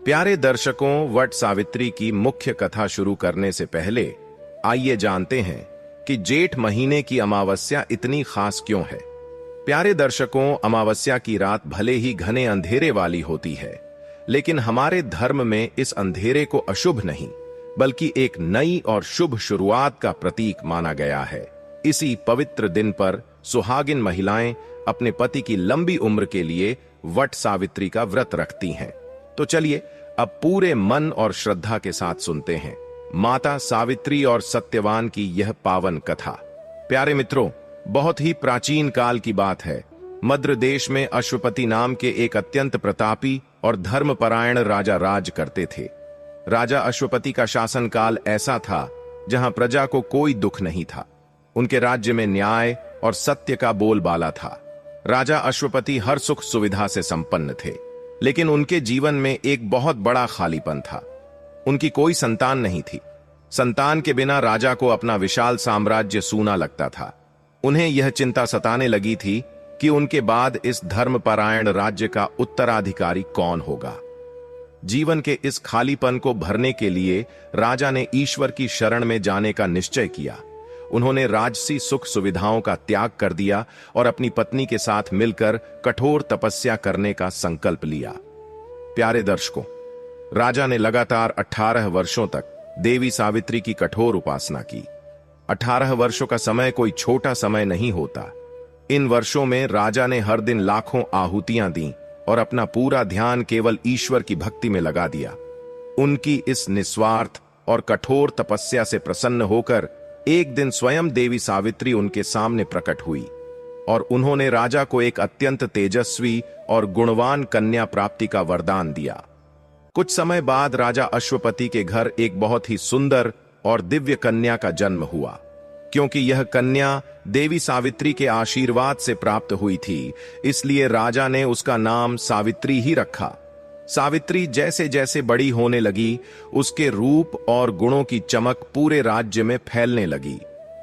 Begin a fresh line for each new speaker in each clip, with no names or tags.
प्यारे दर्शकों, वट सावित्री की मुख्य कथा शुरू करने से पहले आइए जानते हैं कि जेठ महीने की अमावस्या इतनी खास क्यों है। प्यारे दर्शकों, अमावस्या की रात भले ही घने अंधेरे वाली होती है, लेकिन हमारे धर्म में इस अंधेरे को अशुभ नहीं बल्कि एक नई और शुभ शुरुआत का प्रतीक माना गया है। इसी पवित्र दिन पर सुहागिन महिलाएं अपने पति की लंबी उम्र के लिए वट सावित्री का व्रत रखती हैं। तो चलिए अब पूरे मन और श्रद्धा के साथ सुनते हैं माता सावित्री और सत्यवान की यह पावन कथा। प्यारे मित्रों, बहुत ही प्राचीन काल की बात है। मद्र देश में अश्वपति नाम के एक अत्यंत प्रतापी और धर्मपरायण राजा राज करते थे। राजा अश्वपति का शासनकाल ऐसा था जहां प्रजा को कोई दुख नहीं था। उनके राज्य में न्याय और सत्य का बोलबाला था। राजा अश्वपति हर सुख सुविधा से संपन्न थे, लेकिन उनके जीवन में एक बहुत बड़ा खालीपन था। उनकी कोई संतान नहीं थी। संतान के बिना राजा को अपना विशाल साम्राज्य सूना लगता था। उन्हें यह चिंता सताने लगी थी कि उनके बाद इस धर्मपरायण राज्य का उत्तराधिकारी कौन होगा। जीवन के इस खालीपन को भरने के लिए राजा ने ईश्वर की शरण में जाने का निश्चय किया। उन्होंने राजसी सुख सुविधाओं का त्याग कर दिया और अपनी पत्नी के साथ मिलकर कठोर तपस्या करने का संकल्प लिया। प्यारे दर्शकों, राजा ने लगातार 18 वर्षों तक देवी सावित्री की कठोर उपासना की। 18 वर्षों का समय कोई छोटा समय नहीं होता। इन वर्षों में राजा ने हर दिन लाखों आहुतियां दी और अपना पूरा ध्यान केवल ईश्वर की भक्ति में लगा दिया। उनकी इस निस्वार्थ और कठोर तपस्या से प्रसन्न होकर एक दिन स्वयं देवी सावित्री उनके सामने प्रकट हुई और उन्होंने राजा को एक अत्यंत तेजस्वी और गुणवान कन्या प्राप्ति का वरदान दिया। कुछ समय बाद राजा अश्वपति के घर एक बहुत ही सुंदर और दिव्य कन्या का जन्म हुआ। क्योंकि यह कन्या देवी सावित्री के आशीर्वाद से प्राप्त हुई थी, इसलिए राजा ने उसका नाम सावित्री ही रखा। सावित्री जैसे जैसे बड़ी होने लगी, उसके रूप और गुणों की चमक पूरे राज्य में फैलने लगी।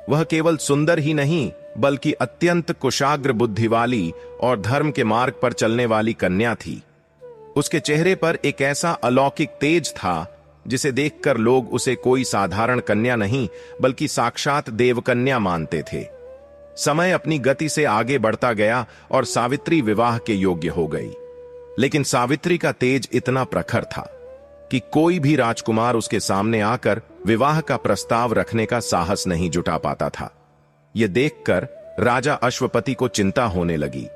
वह केवल सुंदर ही नहीं बल्कि अत्यंत कुशाग्र बुद्धि वाली और धर्म के मार्ग पर चलने वाली कन्या थी। उसके चेहरे पर एक ऐसा अलौकिक तेज था जिसे देखकर लोग उसे कोई साधारण कन्या नहीं बल्कि साक्षात देवकन्या मानते थे। समय अपनी गति से आगे बढ़ता गया और सावित्री विवाह के योग्य हो गई। लेकिन सावित्री का तेज इतना प्रखर था कि कोई भी राजकुमार उसके सामने आकर विवाह का प्रस्ताव रखने का साहस नहीं जुटा पाता था। यह देखकर राजा अश्वपति को चिंता होने लगी।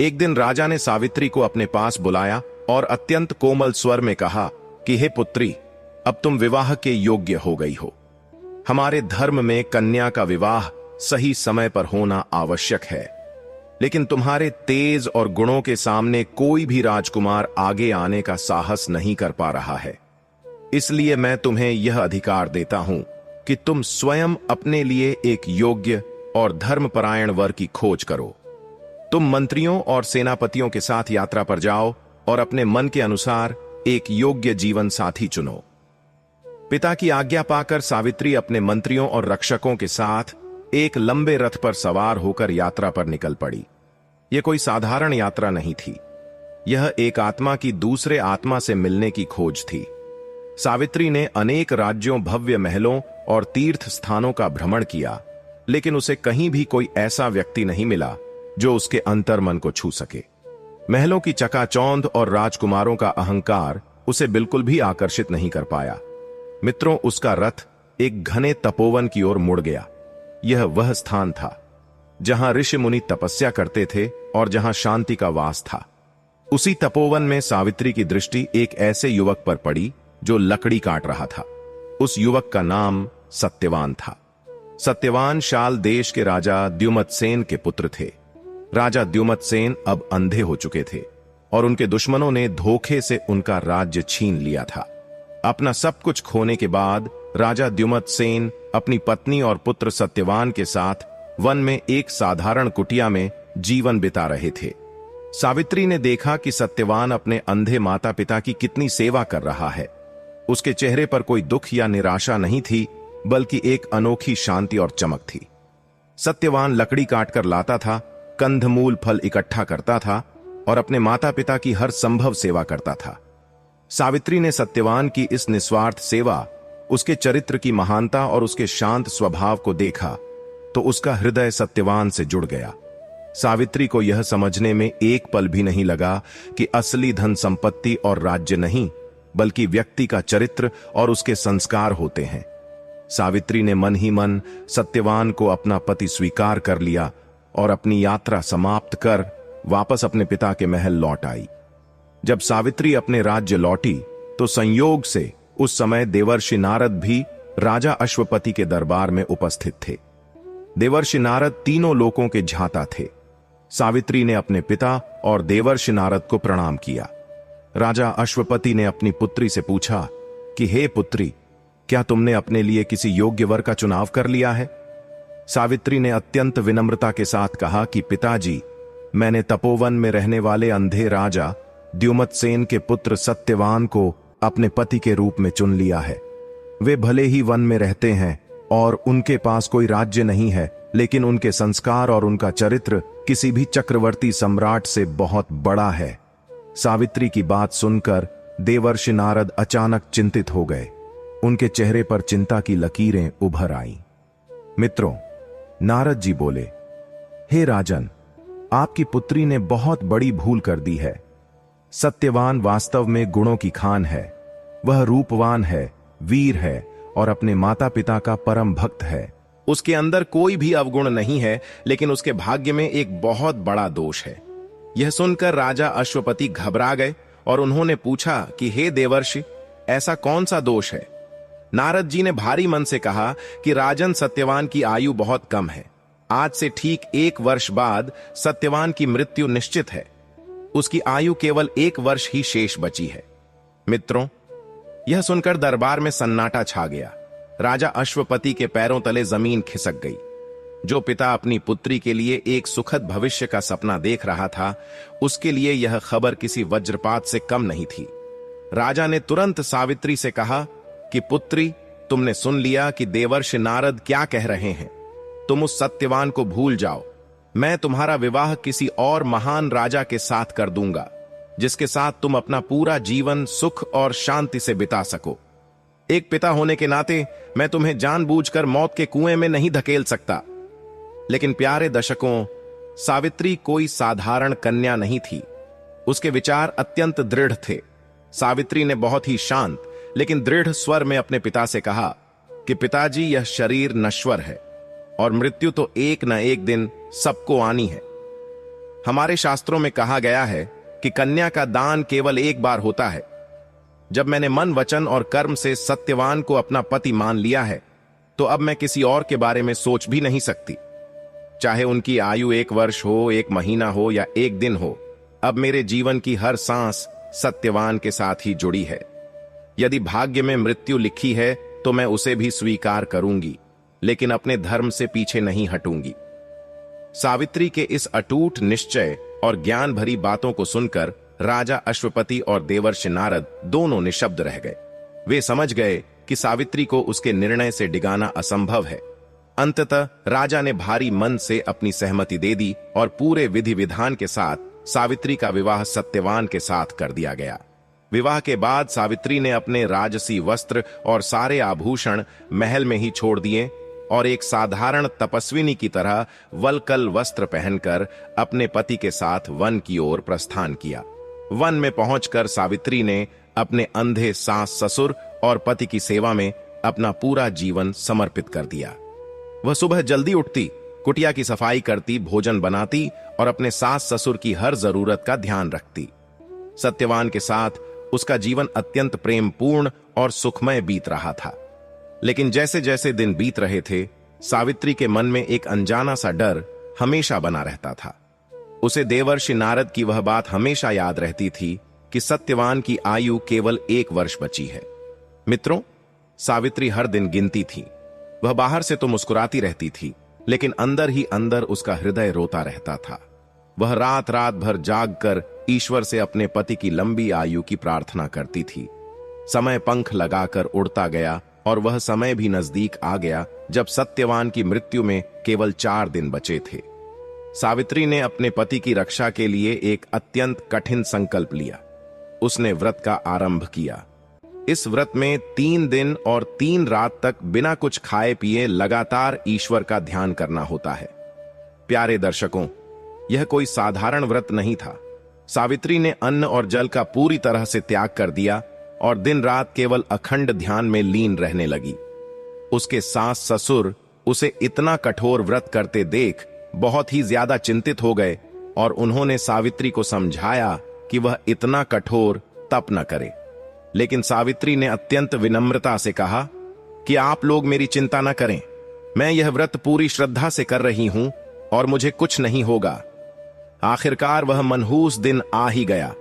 एक दिन राजा ने सावित्री को अपने पास बुलाया और अत्यंत कोमल स्वर में कहा कि हे पुत्री, अब तुम विवाह के योग्य हो गई हो। हमारे धर्म में कन्या का विवाह सही समय पर होना आवश्यक है, लेकिन तुम्हारे तेज और गुणों के सामने कोई भी राजकुमार आगे आने का साहस नहीं कर पा रहा है। इसलिए मैं तुम्हें यह अधिकार देता हूं कि तुम स्वयं अपने लिए एक योग्य और धर्मपरायण वर की खोज करो। तुम मंत्रियों और सेनापतियों के साथ यात्रा पर जाओ और अपने मन के अनुसार एक योग्य जीवन साथी चुनो। पिता की आज्ञा पाकर सावित्री अपने मंत्रियों और रक्षकों के साथ एक लंबे रथ पर सवार होकर यात्रा पर निकल पड़ी। यह कोई साधारण यात्रा नहीं थी। यह एक आत्मा की दूसरे आत्मा से मिलने की खोज थी। सावित्री ने अनेक राज्यों, भव्य महलों और तीर्थ स्थानों का भ्रमण किया, लेकिन उसे कहीं भी कोई ऐसा व्यक्ति नहीं मिला जो उसके अंतर्मन को छू सके। महलों की चकाचौंध और राजकुमारों का अहंकार उसे बिल्कुल भी आकर्षित नहीं कर पाया। मित्रों, उसका रथ एक घने तपोवन की ओर मुड़ गया। यह वह स्थान था जहां ऋषि मुनि तपस्या करते थे और जहां शांति का वास था। उसी तपोवन में सावित्री की दृष्टि एक ऐसे युवक पर पड़ी जो लकड़ी काट रहा था। उस युवक का नाम सत्यवान था। सत्यवान शाल देश के राजा द्युमत्सेन के पुत्र थे। राजा द्युमत्सेन अब अंधे हो चुके थे और उनके दुश्मनों ने धोखे से उनका राज्य छीन लिया था। अपना सब कुछ खोने के बाद राजा द्युमत्सेन अपनी पत्नी और पुत्र सत्यवान के साथ वन में एक साधारण कुटिया में जीवन बिता रहे थे। सावित्री ने देखा कि सत्यवान अपने अंधे माता पिता की कितनी सेवा कर रहा है। उसके चेहरे पर कोई दुख या निराशा नहीं थी, बल्कि एक अनोखी शांति और चमक थी। सत्यवान लकड़ी काटकर लाता था, कंदमूल फल इकट्ठा करता था और अपने माता पिता की हर संभव सेवा करता था। सावित्री ने सत्यवान की इस निस्वार्थ सेवा, उसके चरित्र की महानता और उसके शांत स्वभाव को देखा तो उसका हृदय सत्यवान से जुड़ गया। सावित्री को यह समझने में एक पल भी नहीं लगा कि असली धन संपत्ति और राज्य नहीं, बल्कि व्यक्ति का चरित्र और उसके संस्कार होते हैं। सावित्री ने मन ही मन सत्यवान को अपना पति स्वीकार कर लिया और अपनी यात्रा समाप्त कर वापस अपने पिता के महल लौट आई। जब सावित्री अपने राज्य लौटी तो संयोग से उस समय देवर्षि नारद भी राजा अश्वपति के दरबार में उपस्थित थे। देवर्षि नारद तीनों लोकों के झाता थे। सावित्री ने अपने पिता और देवर्षि नारद को प्रणाम किया। राजा अश्वपति ने अपनी पुत्री से पूछा कि हे पुत्री, क्या तुमने अपने लिए किसी योग्य वर का चुनाव कर लिया है? सावित्री ने अत्यंत विनम्रता के साथ कहा कि पिताजी, मैंने तपोवन में रहने वाले अंधे राजा द्युमत्सेन के पुत्र सत्यवान को अपने पति के रूप में चुन लिया है। वे भले ही वन में रहते हैं और उनके पास कोई राज्य नहीं है, लेकिन उनके संस्कार और उनका चरित्र किसी भी चक्रवर्ती सम्राट से बहुत बड़ा है। सावित्री की बात सुनकर देवर्षि नारद अचानक चिंतित हो गए। उनके चेहरे पर चिंता की लकीरें उभर आईं। मित्रों, नारद जी बोले, हे राजन, आपकी पुत्री ने बहुत बड़ी भूल कर दी है। सत्यवान वास्तव में गुणों की खान है। वह रूपवान है, वीर है और अपने माता पिता का परम भक्त है। उसके अंदर कोई भी अवगुण नहीं है, लेकिन उसके भाग्य में एक बहुत बड़ा दोष है। यह सुनकर राजा अश्वपति घबरा गए और उन्होंने पूछा कि हे देवर्षि, ऐसा कौन सा दोष है? नारद जी ने भारी मन से कहा कि राजन, सत्यवान की आयु बहुत कम है। आज से ठीक 1 वर्ष बाद सत्यवान की मृत्यु निश्चित है। उसकी आयु केवल 1 वर्ष ही शेष बची है। मित्रों, यह सुनकर दरबार में सन्नाटा छा गया। राजा अश्वपति के पैरों तले जमीन खिसक गई। जो पिता अपनी पुत्री के लिए एक सुखद भविष्य का सपना देख रहा था, उसके लिए यह खबर किसी वज्रपात से कम नहीं थी। राजा ने तुरंत सावित्री से कहा कि पुत्री, तुमने सुन लिया कि देवर्षि नारद क्या कह रहे हैं। तुम उस सत्यवान को भूल जाओ। मैं तुम्हारा विवाह किसी और महान राजा के साथ कर दूंगा, जिसके साथ तुम अपना पूरा जीवन सुख और शांति से बिता सको। एक पिता होने के नाते मैं तुम्हें जानबूझकर मौत के कुएं में नहीं धकेल सकता। लेकिन प्यारे दर्शकों, सावित्री कोई साधारण कन्या नहीं थी। उसके विचार अत्यंत दृढ़ थे। सावित्री ने बहुत ही शांत लेकिन दृढ़ स्वर में अपने पिता से कहा कि पिताजी, यह शरीर नश्वर है और मृत्यु तो एक न एक दिन सबको आनी है। हमारे शास्त्रों में कहा गया है कि कन्या का दान केवल एक बार होता है। जब मैंने मन, वचन और कर्म से सत्यवान को अपना पति मान लिया है, तो अब मैं किसी और के बारे में सोच भी नहीं सकती। चाहे उनकी आयु 1 वर्ष हो, 1 महीना हो या 1 दिन हो, अब मेरे जीवन की हर सांस सत्यवान के साथ ही जुड़ी है। यदि भाग्य में मृत्यु लिखी है तो मैं उसे भी स्वीकार करूंगी, लेकिन अपने धर्म से पीछे नहीं हटूंगी। सावित्री के इस अटूट निश्चय और ज्ञान भरी बातों को सुनकर राजा अश्वपति और देवर्षि नारद दोनों निशब्द रह गए। वे समझ गए कि सावित्री को उसके निर्णय से डिगाना असंभव है। अंततः राजा ने भारी मन से अपनी सहमति दे दी और पूरे विधि विधान के साथ सावित्री का विवाह सत्यवान के साथ कर दिया गया। विवाह के बाद सावित्री ने अपने राजसी वस्त्र और सारे आभूषण महल में ही छोड़ दिए और एक साधारण तपस्विनी की तरह वलकल वस्त्र पहनकर अपने पति के साथ वन की ओर प्रस्थान किया। वन में पहुंचकर सावित्री ने अपने अंधे सास ससुर और पति की सेवा में अपना पूरा जीवन समर्पित कर दिया। वह सुबह जल्दी उठती, कुटिया की सफाई करती, भोजन बनाती और अपने सास ससुर की हर जरूरत का ध्यान रखती। सत्यवान के साथ उसका जीवन अत्यंत प्रेमपूर्ण और सुखमय बीत रहा था। लेकिन जैसे जैसे दिन बीत रहे थे, सावित्री के मन में एक अनजाना सा डर हमेशा बना रहता था। उसे देवर्षि नारद की वह बात हमेशा याद रहती थी कि सत्यवान की आयु केवल 1 वर्ष बची है। मित्रों, सावित्री हर दिन गिनती थी। वह बाहर से तो मुस्कुराती रहती थी, लेकिन अंदर ही अंदर उसका हृदय रोता रहता था। वह रात रात भर जागकर ईश्वर से अपने पति की लंबी आयु की प्रार्थना करती थी। समय पंख लगाकर उड़ता गया और वह समय भी नजदीक आ गया जब सत्यवान की मृत्यु में केवल 4 दिन बचे थे। सावित्री ने अपने पति की रक्षा के लिए एक अत्यंत कठिन संकल्प लिया। उसने व्रत का आरंभ किया। इस व्रत में 3 दिन और 3 रात तक बिना कुछ खाए पिए लगातार ईश्वर का ध्यान करना होता है। प्यारे दर्शकों, यह कोई साधारण व्रत नहीं था। सावित्री ने अन्न और जल का पूरी तरह से त्याग कर दिया और दिन रात केवल अखंड ध्यान में लीन रहने लगी। उसके सास ससुर उसे इतना कठोर व्रत करते देख बहुत ही ज्यादा चिंतित हो गए और उन्होंने सावित्री को समझाया कि वह इतना कठोर तप न करे। लेकिन सावित्री ने अत्यंत विनम्रता से कहा कि आप लोग मेरी चिंता न करें, मैं यह व्रत पूरी श्रद्धा से कर रही हूं और मुझे कुछ नहीं होगा। आखिरकार वह मनहूस दिन आ ही गया,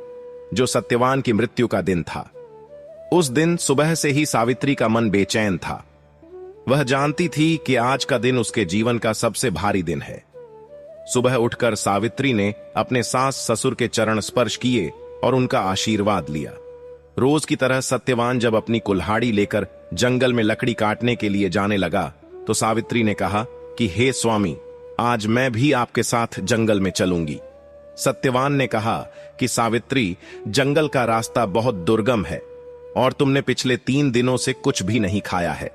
जो सत्यवान की मृत्यु का दिन था। उस दिन सुबह से ही सावित्री का मन बेचैन था। वह जानती थी कि आज का दिन उसके जीवन का सबसे भारी दिन है। सुबह उठकर सावित्री ने अपने सास ससुर के चरण स्पर्श किए और उनका आशीर्वाद लिया। रोज की तरह सत्यवान जब अपनी कुल्हाड़ी लेकर जंगल में लकड़ी काटने के लिए जाने लगा तो सावित्री ने कहा कि हे स्वामी, आज मैं भी आपके साथ जंगल में चलूंगी। सत्यवान ने कहा कि सावित्री, जंगल का रास्ता बहुत दुर्गम है और तुमने पिछले 3 दिनों से कुछ भी नहीं खाया है।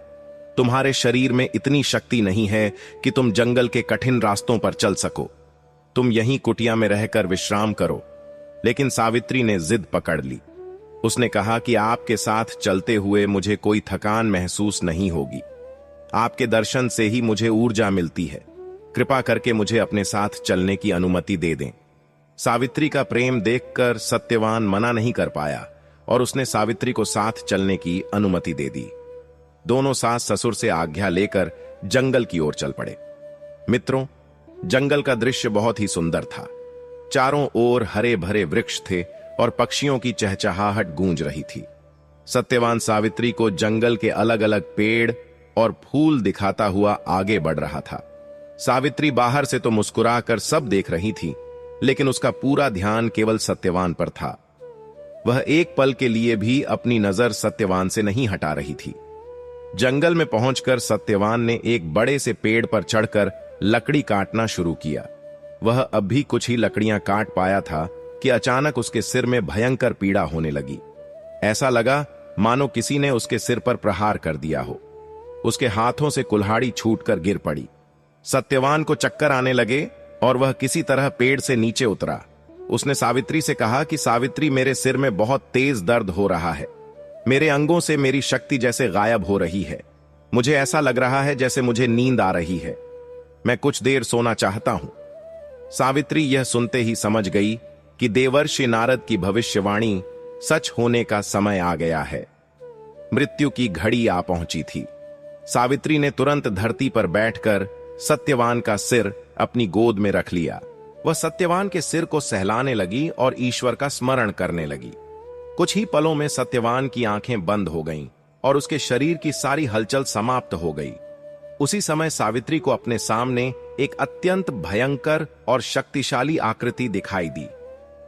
तुम्हारे शरीर में इतनी शक्ति नहीं है कि तुम जंगल के कठिन रास्तों पर चल सको। तुम यहीं कुटिया में रहकर विश्राम करो। लेकिन सावित्री ने जिद पकड़ ली। उसने कहा कि आपके साथ चलते हुए मुझे कोई थकान महसूस नहीं होगी। आपके दर्शन से ही मुझे ऊर्जा मिलती है। कृपा करके मुझे अपने साथ चलने की अनुमति दे दें। सावित्री का प्रेम देखकर सत्यवान मना नहीं कर पाया और उसने सावित्री को साथ चलने की अनुमति दे दी। दोनों सास ससुर से आज्ञा लेकर जंगल की ओर चल पड़े। मित्रों, जंगल का दृश्य बहुत ही सुंदर था। चारों ओर हरे भरे वृक्ष थे और पक्षियों की चहचहाहट गूंज रही थी। सत्यवान सावित्री को जंगल के अलग अलग पेड़ और फूल दिखाता हुआ आगे बढ़ रहा था। सावित्री बाहर से तो मुस्कुराकर सब देख रही थी, लेकिन उसका पूरा ध्यान केवल सत्यवान पर था। वह एक पल के लिए भी अपनी नजर सत्यवान से नहीं हटा रही थी। जंगल में पहुंचकर सत्यवान ने एक बड़े से पेड़ पर चढ़कर लकड़ी काटना शुरू किया। वह अब भी कुछ ही लकड़ियां काट पाया था कि अचानक उसके सिर में भयंकर पीड़ा होने लगी। ऐसा लगा मानो किसी ने उसके सिर पर प्रहार कर दिया हो। उसके हाथों से कुल्हाड़ी छूटकर गिर पड़ी। सत्यवान को चक्कर आने लगे और वह किसी तरह पेड़ से नीचे उतरा। उसने सावित्री से कहा कि सावित्री, मेरे सिर में बहुत तेज दर्द हो रहा है। मेरे अंगों से मेरी शक्ति जैसे गायब हो रही है। मुझे ऐसा लग रहा है जैसे मुझे नींद आ रही है। मैं कुछ देर सोना चाहता हूं। सावित्री यह सुनते ही समझ गई कि देवर्षि नारद की भविष्यवाणी सच होने का समय आ गया है। मृत्यु की घड़ी आ पहुंची थी। सावित्री ने तुरंत धरती पर बैठकर सत्यवान का सिर अपनी गोद में रख लिया। वह सत्यवान के सिर को सहलाने लगी और ईश्वर का स्मरण करने लगी। कुछ ही पलों में सत्यवान की आंखें बंद हो गईं और उसके शरीर की सारी हलचल समाप्त हो गई। उसी समय सावित्री को अपने सामने एक अत्यंत भयंकर और शक्तिशाली आकृति दिखाई दी।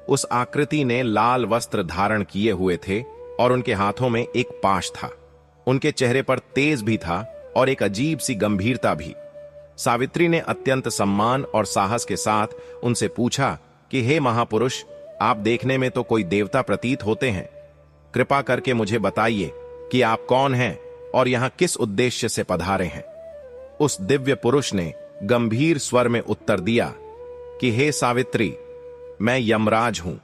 उस आकृति ने लाल वस्त्र धारण किए हुए थे और उनके हाथों में एक पाश था। उनके चेहरे पर तेज भी था और एक अजीब सी गंभीरता भी। सावित्री ने अत्यंत सम्मान और साहस के साथ उनसे पूछा कि हे महापुरुष, आप देखने में तो कोई देवता प्रतीत होते हैं। कृपा करके मुझे बताइए कि आप कौन हैं और यहां किस उद्देश्य से पधारे हैं। उस दिव्य पुरुष ने गंभीर स्वर में उत्तर दिया कि हे सावित्री, मैं यमराज हूं।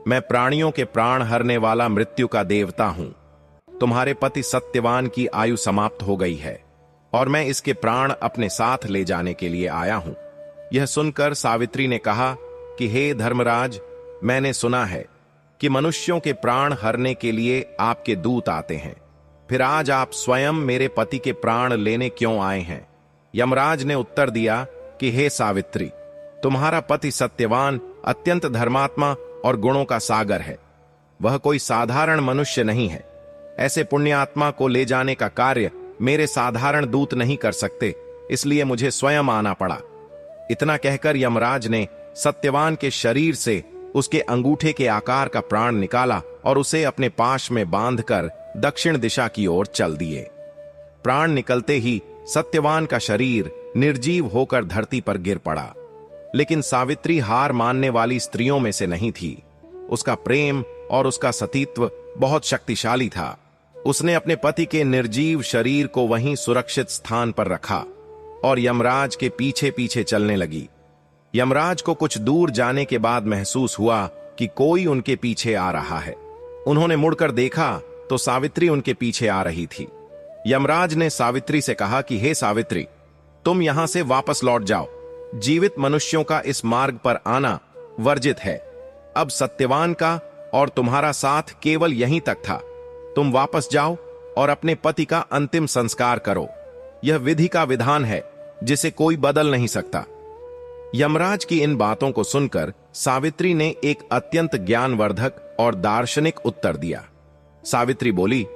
मैं प्राणियों के प्राण हरने वाला मृत्यु का देवता हूं। तुम्हारे पति सत्यवान की आयु समाप्त हो गई है और मैं इसके प्राण अपने साथ ले जाने के लिए आया हूं। यह सुनकर सावित्री ने कहा कि हे धर्मराज, मैंने सुना है कि मनुष्यों के प्राण हरने के लिए आपके दूत आते हैं। फिर आज आप स्वयं मेरे पति के प्राण लेने क्यों आए हैं? यमराज ने उत्तर दिया कि हे सावित्री, तुम्हारा पति सत्यवान अत्यंत धर्मात्मा और गुणों का सागर है। वह कोई साधारण मनुष्य नहीं है। ऐसे पुण्यात्मा को ले जाने का कार्य मेरे साधारण दूत नहीं कर सकते, इसलिए मुझे स्वयं आना पड़ा। इतना कहकर यमराज ने सत्यवान के शरीर से उसके अंगूठे के आकार का प्राण निकाला और उसे अपने पाश में बांधकर दक्षिण दिशा की ओर चल दिए। प्राण निकलते ही सत्यवान का शरीर निर्जीव होकर धरती पर गिर पड़ा। लेकिन सावित्री हार मानने वाली स्त्रियों में से नहीं थी। उसका प्रेम और उसका सतीत्व बहुत शक्तिशाली था। उसने अपने पति के निर्जीव शरीर को वहीं सुरक्षित स्थान पर रखा और यमराज के पीछे पीछे चलने लगी। यमराज को कुछ दूर जाने के बाद महसूस हुआ कि कोई उनके पीछे आ रहा है। उन्होंने मुड़कर देखा तो सावित्री उनके पीछे आ रही थी। यमराज ने सावित्री से कहा कि हे सावित्री, तुम यहां से वापस लौट जाओ। जीवित मनुष्यों का इस मार्ग पर आना वर्जित है। अब सत्यवान का और तुम्हारा साथ केवल यहीं तक था। तुम वापस जाओ और अपने पति का अंतिम संस्कार करो। यह विधि का विधान है जिसे कोई बदल नहीं सकता। यमराज की इन बातों को सुनकर सावित्री ने एक अत्यंत ज्ञानवर्धक और दार्शनिक उत्तर दिया। सावित्री बोली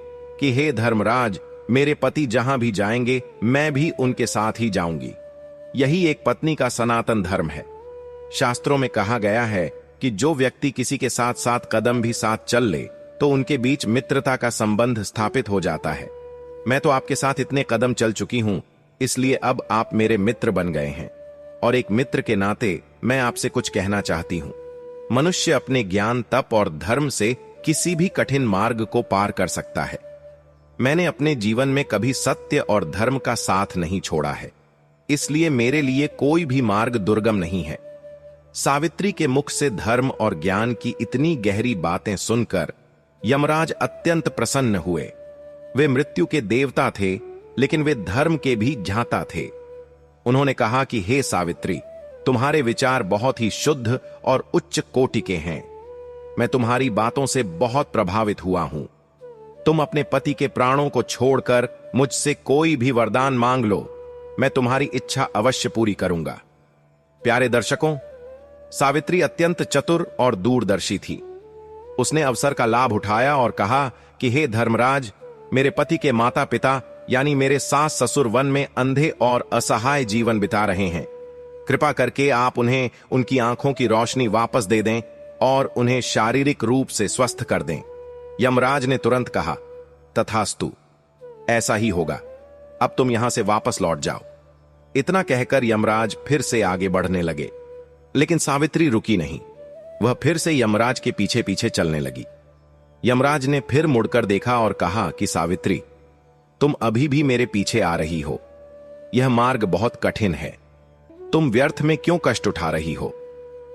कि हे धर्मराज, मेरे पति जहां भी जाएंगे मैं भी उनके साथ ही जाऊंगी। यही एक पत्नी का सनातन धर्म है। शास्त्रों में कहा गया है कि जो व्यक्ति किसी के साथ 7 कदम भी साथ चल ले तो उनके बीच मित्रता का संबंध स्थापित हो जाता है। मैं तो आपके साथ इतने कदम चल चुकी हूं, इसलिए अब आप मेरे मित्र बन गए हैं और एक मित्र के नाते मैं आपसे कुछ कहना चाहती हूं। मनुष्य अपने ज्ञान, तप और धर्म से किसी भी कठिन मार्ग को पार कर सकता है। मैंने अपने जीवन में कभी सत्य और धर्म का साथ नहीं छोड़ा है, इसलिए मेरे लिए कोई भी मार्ग दुर्गम नहीं है। सावित्री के मुख से धर्म और ज्ञान की इतनी गहरी बातें सुनकर यमराज अत्यंत प्रसन्न हुए। वे मृत्यु के देवता थे, लेकिन वे धर्म के भी ज्ञाता थे। उन्होंने कहा कि हे सावित्री, तुम्हारे विचार बहुत ही शुद्ध और उच्च कोटि के हैं। मैं तुम्हारी बातों से बहुत प्रभावित हुआ हूं। तुम अपने पति के प्राणों को छोड़कर मुझसे कोई भी वरदान मांग लो, मैं तुम्हारी इच्छा अवश्य पूरी करूंगा। प्यारे दर्शकों, सावित्री अत्यंत चतुर और दूरदर्शी थी। उसने अवसर का लाभ उठाया और कहा कि हे धर्मराज, मेरे पति के माता पिता यानी मेरे सास ससुर वन में अंधे और असहाय जीवन बिता रहे हैं। कृपा करके आप उन्हें उनकी आंखों की रोशनी वापस दे दें और उन्हें शारीरिक रूप से स्वस्थ कर दें। यमराज ने तुरंत कहा, तथास्तु, ऐसा ही होगा। अब तुम यहां से वापस लौट जाओ। इतना कहकर यमराज फिर से आगे बढ़ने लगे, लेकिन सावित्री रुकी नहीं। वह फिर से यमराज के पीछे पीछे चलने लगी। यमराज ने फिर मुड़कर देखा और कहा कि सावित्री, तुम अभी भी मेरे पीछे आ रही हो। यह मार्ग बहुत कठिन है। तुम व्यर्थ में क्यों कष्ट उठा रही हो?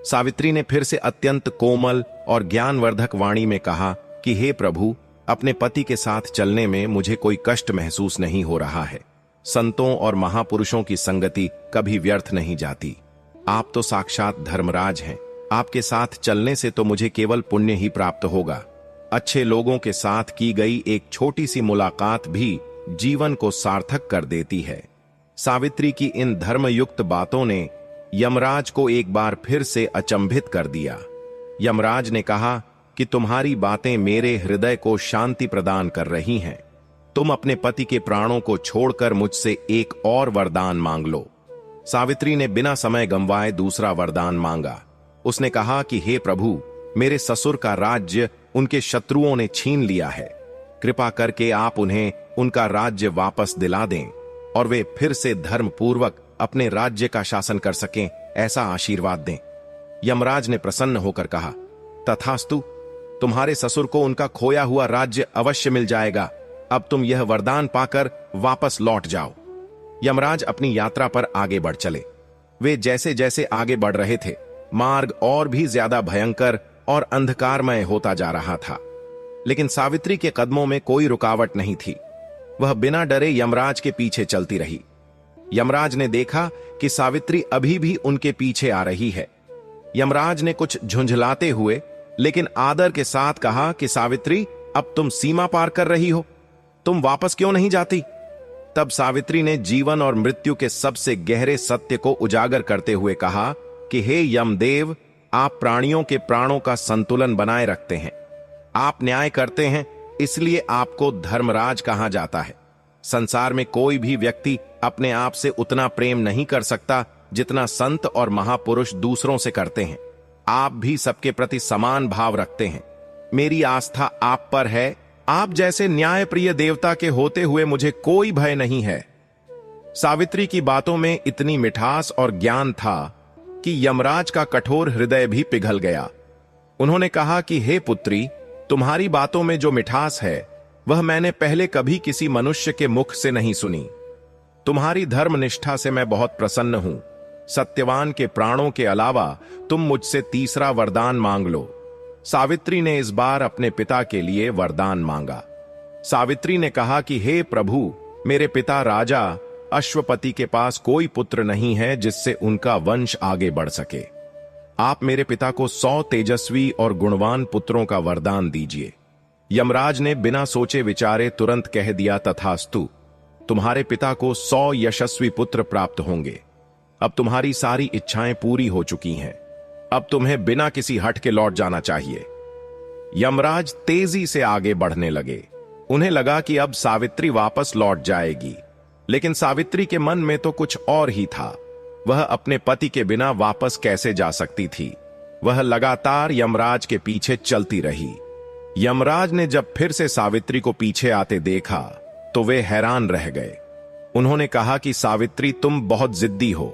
सावित्री ने फिर से अत्यंत कोमल और ज्ञानवर्धक वाणी में कहा कि हे प्रभु, अपने पति के साथ चलने में मुझे कोई कष्ट महसूस नहीं हो रहा है। संतों और महापुरुषों की संगति कभी व्यर्थ नहीं जाती। आप तो साक्षात धर्मराज हैं। आपके साथ चलने से तो मुझे केवल पुण्य ही प्राप्त होगा। अच्छे लोगों के साथ की गई एक छोटी सी मुलाकात भी जीवन को सार्थक कर देती है। सावित्री की इन धर्मयुक्त बातों ने यमराज को एक बार फिर से अचंभित कर दिया। यमराज ने कहा कि तुम्हारी बातें मेरे हृदय को शांति प्रदान कर रही हैं। तुम अपने पति के प्राणों को छोड़कर मुझसे एक और वरदान मांग लो। सावित्री ने बिना समय गंवाए दूसरा वरदान मांगा। उसने कहा कि हे प्रभु, मेरे ससुर का राज्य उनके शत्रुओं ने छीन लिया है। कृपा करके आप उन्हें उनका राज्य वापस दिला दें और वे फिर से धर्म पूर्वक अपने राज्य का शासन कर सकें, ऐसा आशीर्वाद दें। यमराज ने प्रसन्न होकर कहा, तथास्तु, तुम्हारे ससुर को उनका खोया हुआ राज्य अवश्य मिल जाएगा। अब तुम यह वरदान पाकर वापस लौट जाओ। यमराज अपनी यात्रा पर आगे बढ़ चले। वे जैसे जैसे आगे बढ़ रहे थे, मार्ग और भी ज्यादा भयंकर और अंधकारमय होता जा रहा था, लेकिन सावित्री के कदमों में कोई रुकावट नहीं थी। वह बिना डरे यमराज के पीछे चलती रही। यमराज ने देखा कि सावित्री अभी भी उनके पीछे आ रही है। यमराज ने कुछ झुंझलाते हुए लेकिन आदर के साथ कहा कि सावित्री, अब तुम सीमा पार कर रही हो, तुम वापस क्यों नहीं जाती? तब सावित्री ने जीवन और मृत्यु के सबसे गहरे सत्य को उजागर करते हुए कहा कि हे यमदेव, आप प्राणियों के प्राणों का संतुलन बनाए रखते हैं। आप न्याय करते हैं, इसलिए आपको धर्मराज कहा जाता है। संसार में कोई भी व्यक्ति अपने आप से उतना प्रेम नहीं कर सकता जितना संत और महापुरुष दूसरों से करते हैं। आप भी सबके प्रति समान भाव रखते हैं। मेरी आस्था आप पर है। आप जैसे न्यायप्रिय देवता के होते हुए मुझे कोई भय नहीं है। सावित्री की बातों में इतनी मिठास और ज्ञान था कि यमराज का कठोर हृदय भी पिघल गया। उन्होंने कहा कि हे पुत्री, तुम्हारी बातों में जो मिठास है वह मैंने पहले कभी किसी मनुष्य के मुख से नहीं सुनी। तुम्हारी धर्मनिष्ठा से मैं बहुत प्रसन्न हूं। सत्यवान के प्राणों के अलावा तुम मुझसे तीसरा वरदान मांग लो। सावित्री ने इस बार अपने पिता के लिए वरदान मांगा। सावित्री ने कहा कि हे प्रभु, मेरे पिता राजा अश्वपति के पास कोई पुत्र नहीं है जिससे उनका वंश आगे बढ़ सके। आप मेरे पिता को 100 तेजस्वी और गुणवान पुत्रों का वरदान दीजिए। यमराज ने बिना सोचे विचारे तुरंत कह दिया, तथास्तु। तुम्हारे पिता को 100 यशस्वी पुत्र प्राप्त होंगे। अब तुम्हारी सारी इच्छाएं पूरी हो चुकी हैं। अब तुम्हें बिना किसी हट के लौट जाना चाहिए। यमराज तेजी से आगे बढ़ने लगे। उन्हें लगा कि अब सावित्री वापस लौट जाएगी, लेकिन सावित्री के मन में तो कुछ और ही था। वह अपने पति के बिना वापस कैसे जा सकती थी। वह लगातार यमराज के पीछे चलती रही। यमराज ने जब फिर से सावित्री को पीछे आते देखा तो वे हैरान रह गए। उन्होंने कहा कि सावित्री, तुम बहुत जिद्दी हो।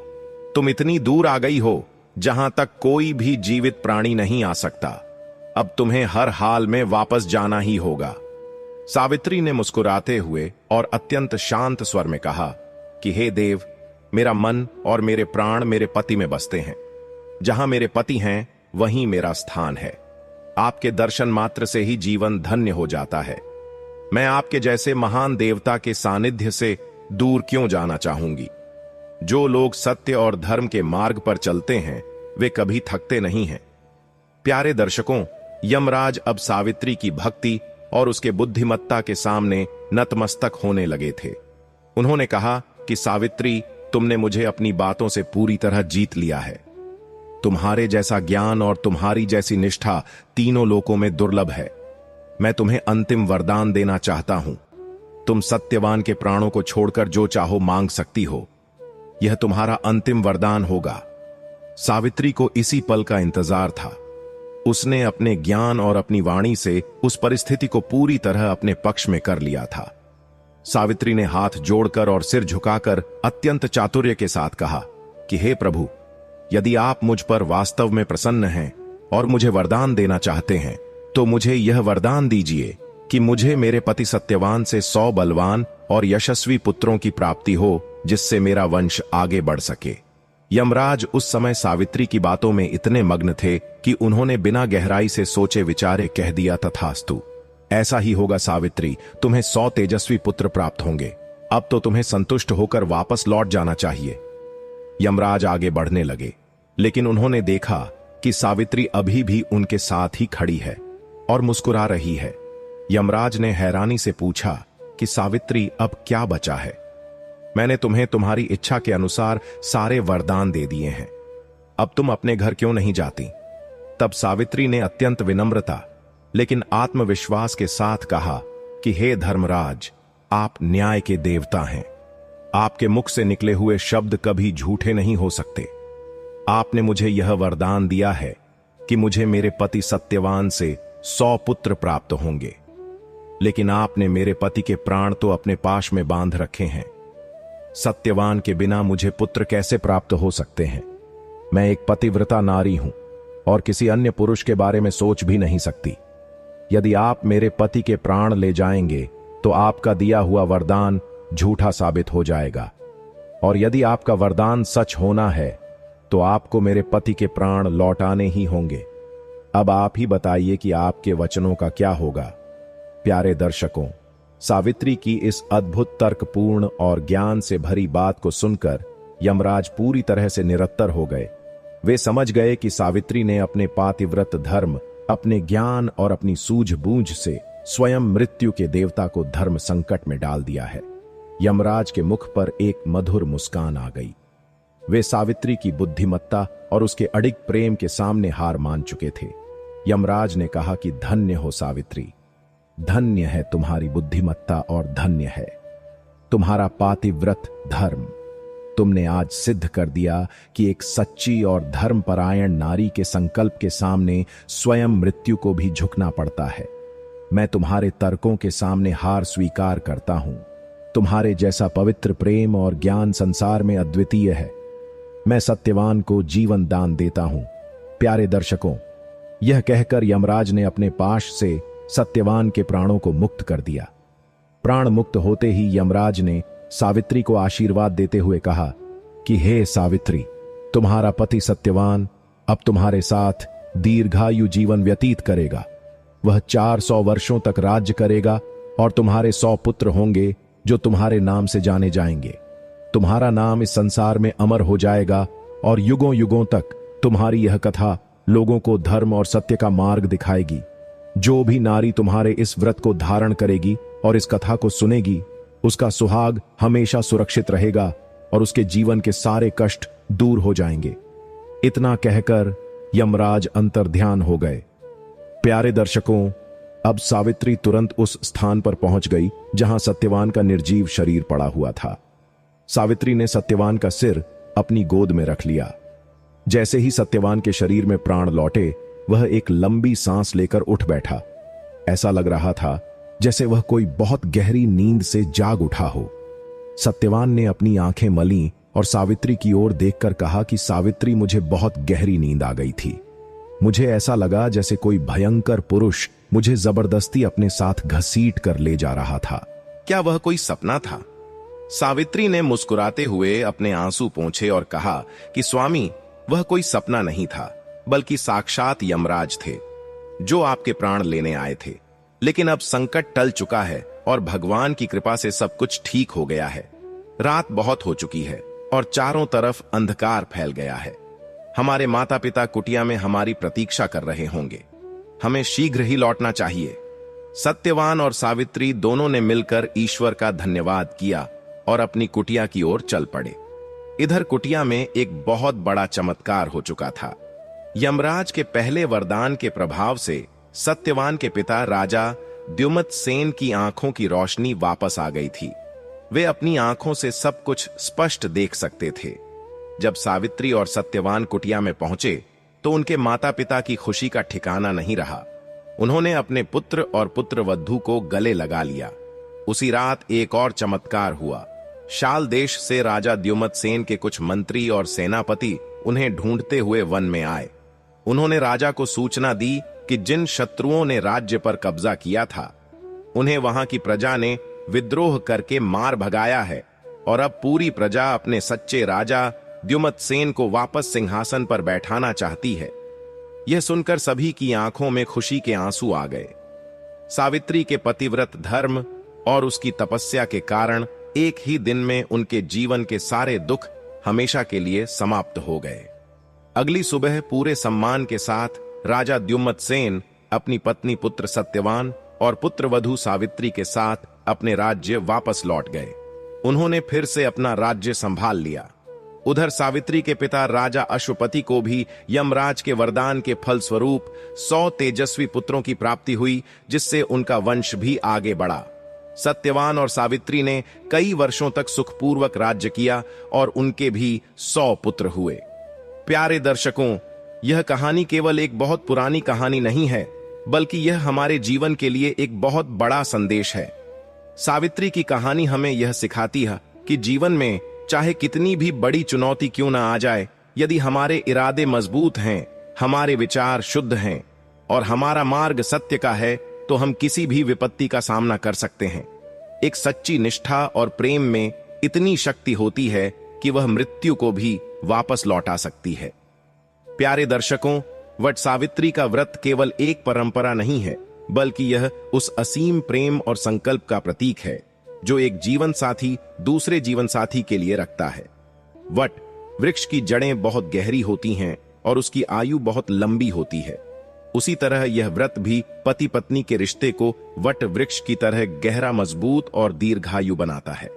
तुम इतनी दूर आ गई हो जहां तक कोई भी जीवित प्राणी नहीं आ सकता। अब तुम्हें हर हाल में वापस जाना ही होगा। सावित्री ने मुस्कुराते हुए और अत्यंत शांत स्वर में कहा कि हे देव, मेरा मन और मेरे प्राण मेरे पति में बसते हैं। जहां मेरे पति हैं वहीं मेरा स्थान है। आपके दर्शन मात्र से ही जीवन धन्य हो जाता है। मैं आपके जैसे महान देवता के सानिध्य से दूर क्यों जाना चाहूंगी। जो लोग सत्य और धर्म के मार्ग पर चलते हैं वे कभी थकते नहीं हैं। प्यारे दर्शकों, यमराज अब सावित्री की भक्ति और उसके बुद्धिमत्ता के सामने नतमस्तक होने लगे थे। उन्होंने कहा कि सावित्री, तुमने मुझे अपनी बातों से पूरी तरह जीत लिया है। तुम्हारे जैसा ज्ञान और तुम्हारी जैसी निष्ठा तीनों लोकों में दुर्लभ है। मैं तुम्हें अंतिम वरदान देना चाहता हूं। तुम सत्यवान के प्राणों को छोड़कर जो चाहो मांग सकती हो। यह तुम्हारा अंतिम वरदान होगा। सावित्री को इसी पल का इंतजार था। उसने अपने ज्ञान और अपनी वाणी से उस परिस्थिति को पूरी तरह अपने पक्ष में कर लिया था। सावित्री ने हाथ जोड़कर और सिर झुकाकर अत्यंत चातुर्य के साथ कहा कि हे प्रभु, यदि आप मुझ पर वास्तव में प्रसन्न हैं और मुझे वरदान देना चाहते हैं तो मुझे यह वरदान दीजिए कि मुझे मेरे पति सत्यवान से 100 बलवान और यशस्वी पुत्रों की प्राप्ति हो, जिससे मेरा वंश आगे बढ़ सके। यमराज उस समय सावित्री की बातों में इतने मग्न थे कि उन्होंने बिना गहराई से सोचे विचारे कह दिया, तथास्तु। ऐसा ही होगा सावित्री, तुम्हें 100 तेजस्वी पुत्र प्राप्त होंगे। अब तो तुम्हें संतुष्ट होकर वापस लौट जाना चाहिए। यमराज आगे बढ़ने लगे, लेकिन उन्होंने देखा कि सावित्री अभी भी उनके साथ ही खड़ी है और मुस्कुरा रही है। यमराज ने हैरानी से पूछा कि सावित्री, अब क्या बचा है? मैंने तुम्हें तुम्हारी इच्छा के अनुसार सारे वरदान दे दिए हैं। अब तुम अपने घर क्यों नहीं जाती? तब सावित्री ने अत्यंत विनम्रता लेकिन आत्मविश्वास के साथ कहा कि हे धर्मराज, आप न्याय के देवता हैं। आपके मुख से निकले हुए शब्द कभी झूठे नहीं हो सकते। आपने मुझे यह वरदान दिया है कि मुझे मेरे पति सत्यवान से 100 पुत्र प्राप्त होंगे, लेकिन आपने मेरे पति के प्राण तो अपने पाश में बांध रखे हैं। सत्यवान के बिना मुझे पुत्र कैसे प्राप्त हो सकते हैं? मैं एक पतिव्रता नारी हूं और किसी अन्य पुरुष के बारे में सोच भी नहीं सकती। यदि आप मेरे पति के प्राण ले जाएंगे तो आपका दिया हुआ वरदान झूठा साबित हो जाएगा, और यदि आपका वरदान सच होना है तो आपको मेरे पति के प्राण लौटाने ही होंगे। अब आप ही बताइए कि आपके वचनों का क्या होगा। प्यारे दर्शकों, सावित्री की इस अद्भुत तर्कपूर्ण और ज्ञान से भरी बात को सुनकर यमराज पूरी तरह से निरत्तर हो गए। वे समझ गए कि सावित्री ने अपने पातिव्रत धर्म, अपने ज्ञान और अपनी सूझबूझ से स्वयं मृत्यु के देवता को धर्म संकट में डाल दिया है। यमराज के मुख पर एक मधुर मुस्कान आ गई। वे सावित्री की बुद्धिमत्ता और उसके अडिग प्रेम के सामने हार मान चुके थे। यमराज ने कहा कि धन्य हो सावित्री, धन्य है तुम्हारी बुद्धिमत्ता और धन्य है तुम्हारा पातिव्रत धर्म। तुमने आज सिद्ध कर दिया कि एक सच्ची और धर्मपरायण नारी के संकल्प के सामने स्वयं मृत्यु को भी झुकना पड़ता है। मैं तुम्हारे तर्कों के सामने हार स्वीकार करता हूं। तुम्हारे जैसा पवित्र प्रेम और ज्ञान संसार में अद्वितीय है। मैं सत्यवान को जीवन दान देता हूं। प्यारे दर्शकों, यह कहकर यमराज ने अपने पाश से
सत्यवान के प्राणों को मुक्त कर दिया। प्राण मुक्त होते ही यमराज ने सावित्री को आशीर्वाद देते हुए कहा कि हे सावित्री, तुम्हारा पति सत्यवान अब तुम्हारे साथ दीर्घायु जीवन व्यतीत करेगा। वह 400 वर्षों तक राज्य करेगा और तुम्हारे 100 पुत्र होंगे जो तुम्हारे नाम से जाने जाएंगे। तुम्हारा नाम इस संसार में अमर हो जाएगा और युगों युगों तक तुम्हारी यह कथा लोगों को धर्म और सत्य का मार्ग दिखाएगी। जो भी नारी तुम्हारे इस व्रत को धारण करेगी और इस कथा को सुनेगी, उसका सुहाग हमेशा सुरक्षित रहेगा और उसके जीवन के सारे कष्ट दूर हो जाएंगे। इतना कहकर यमराज अंतर्ध्यान हो गए। प्यारे दर्शकों, अब सावित्री तुरंत उस स्थान पर पहुंच गई जहां सत्यवान का निर्जीव शरीर पड़ा हुआ था। सावित्री ने सत्यवान का सिर अपनी गोद में रख लिया। जैसे ही सत्यवान के शरीर में प्राण लौटे, वह एक लंबी सांस लेकर उठ बैठा। ऐसा लग रहा था जैसे वह कोई बहुत गहरी नींद से जाग उठा हो। सत्यवान ने अपनी आंखें मलीं और सावित्री की ओर देखकर कहा कि सावित्री, मुझे बहुत गहरी नींद आ गई थी। मुझे ऐसा लगा जैसे कोई भयंकर पुरुष मुझे जबरदस्ती अपने साथ घसीट कर ले जा रहा था।
क्या वह कोई सपना था? सावित्री ने मुस्कुराते हुए अपने आंसू पोंछे और कहा कि स्वामी, वह कोई सपना नहीं था, बल्कि साक्षात यमराज थे जो आपके प्राण लेने आए थे। लेकिन अब संकट टल चुका है और भगवान की कृपा से सब कुछ ठीक हो गया है। रात बहुत हो चुकी है और चारों तरफ अंधकार फैल गया है। हमारे माता पिता कुटिया में हमारी प्रतीक्षा कर रहे होंगे। हमें शीघ्र ही लौटना चाहिए। सत्यवान और सावित्री दोनों ने मिलकर ईश्वर का धन्यवाद किया और अपनी कुटिया की ओर चल पड़े। इधर कुटिया में एक बहुत बड़ा चमत्कार हो चुका था। यमराज के पहले वरदान के प्रभाव से सत्यवान के पिता राजा द्युमत सेन की आंखों की रोशनी वापस आ गई थी। वे अपनी आंखों से सब कुछ स्पष्ट देख सकते थे। जब सावित्री और सत्यवान कुटिया में पहुंचे तो उनके माता पिता की खुशी का ठिकाना नहीं रहा। उन्होंने अपने पुत्र और पुत्रवधू को गले लगा लिया। उसी रात एक और चमत्कार हुआ। शाल देश से राजा द्युमत सेन के कुछ मंत्री और सेनापति उन्हें ढूंढते हुए वन में आए। उन्होंने राजा को सूचना दी कि जिन शत्रुओं ने राज्य पर कब्जा किया था, उन्हें वहां की प्रजा ने विद्रोह करके मार भगाया है और अब पूरी प्रजा अपने सच्चे राजा द्युमत सेन को वापस सिंहासन पर बैठाना चाहती है। यह सुनकर सभी की आंखों में खुशी के आंसू आ गए। सावित्री के पतिव्रत धर्म और उसकी तपस्या के कारण एक ही दिन में उनके जीवन के सारे दुख हमेशा के लिए समाप्त हो गए। अगली सुबह पूरे सम्मान के साथ राजा द्युमत सेन अपनी पत्नी पुत्र सत्यवान और पुत्रवधू सावित्री के साथ अपने राज्य वापस लौट गए। उन्होंने फिर से अपना राज्य संभाल लिया। उधर सावित्री के पिता राजा अश्वपति को भी यमराज के वरदान के फलस्वरूप 100 तेजस्वी पुत्रों की प्राप्ति हुई, जिससे उनका वंश भी आगे बढ़ा। सत्यवान और सावित्री ने कई वर्षों तक सुखपूर्वक राज्य किया और उनके भी 100 पुत्र हुए। प्यारे दर्शकों, यह कहानी केवल एक बहुत पुरानी कहानी नहीं है, बल्कि यह हमारे जीवन के लिए एक बहुत बड़ा संदेश है। सावित्री की कहानी हमें यह सिखाती है कि जीवन में चाहे कितनी भी बड़ी चुनौती क्यों ना आ जाए, यदि हमारे इरादे मजबूत हैं, हमारे विचार शुद्ध हैं और हमारा मार्ग सत्य का है, तो हम किसी भी विपत्ति का सामना कर सकते हैं। एक सच्ची निष्ठा और प्रेम में इतनी शक्ति होती है कि वह मृत्यु को भी वापस लौटा सकती है। प्यारे दर्शकों, वट सावित्री का व्रत केवल एक परंपरा नहीं है, बल्कि यह उस असीम प्रेम और संकल्प का प्रतीक है जो एक जीवन साथी दूसरे जीवन साथी के लिए रखता है। वट वृक्ष की जड़ें बहुत गहरी होती हैं और उसकी आयु बहुत लंबी होती है। उसी तरह यह व्रत भी पति पत्नी के रिश्ते को वट वृक्ष की तरह गहरा, मजबूत और दीर्घायु बनाता है।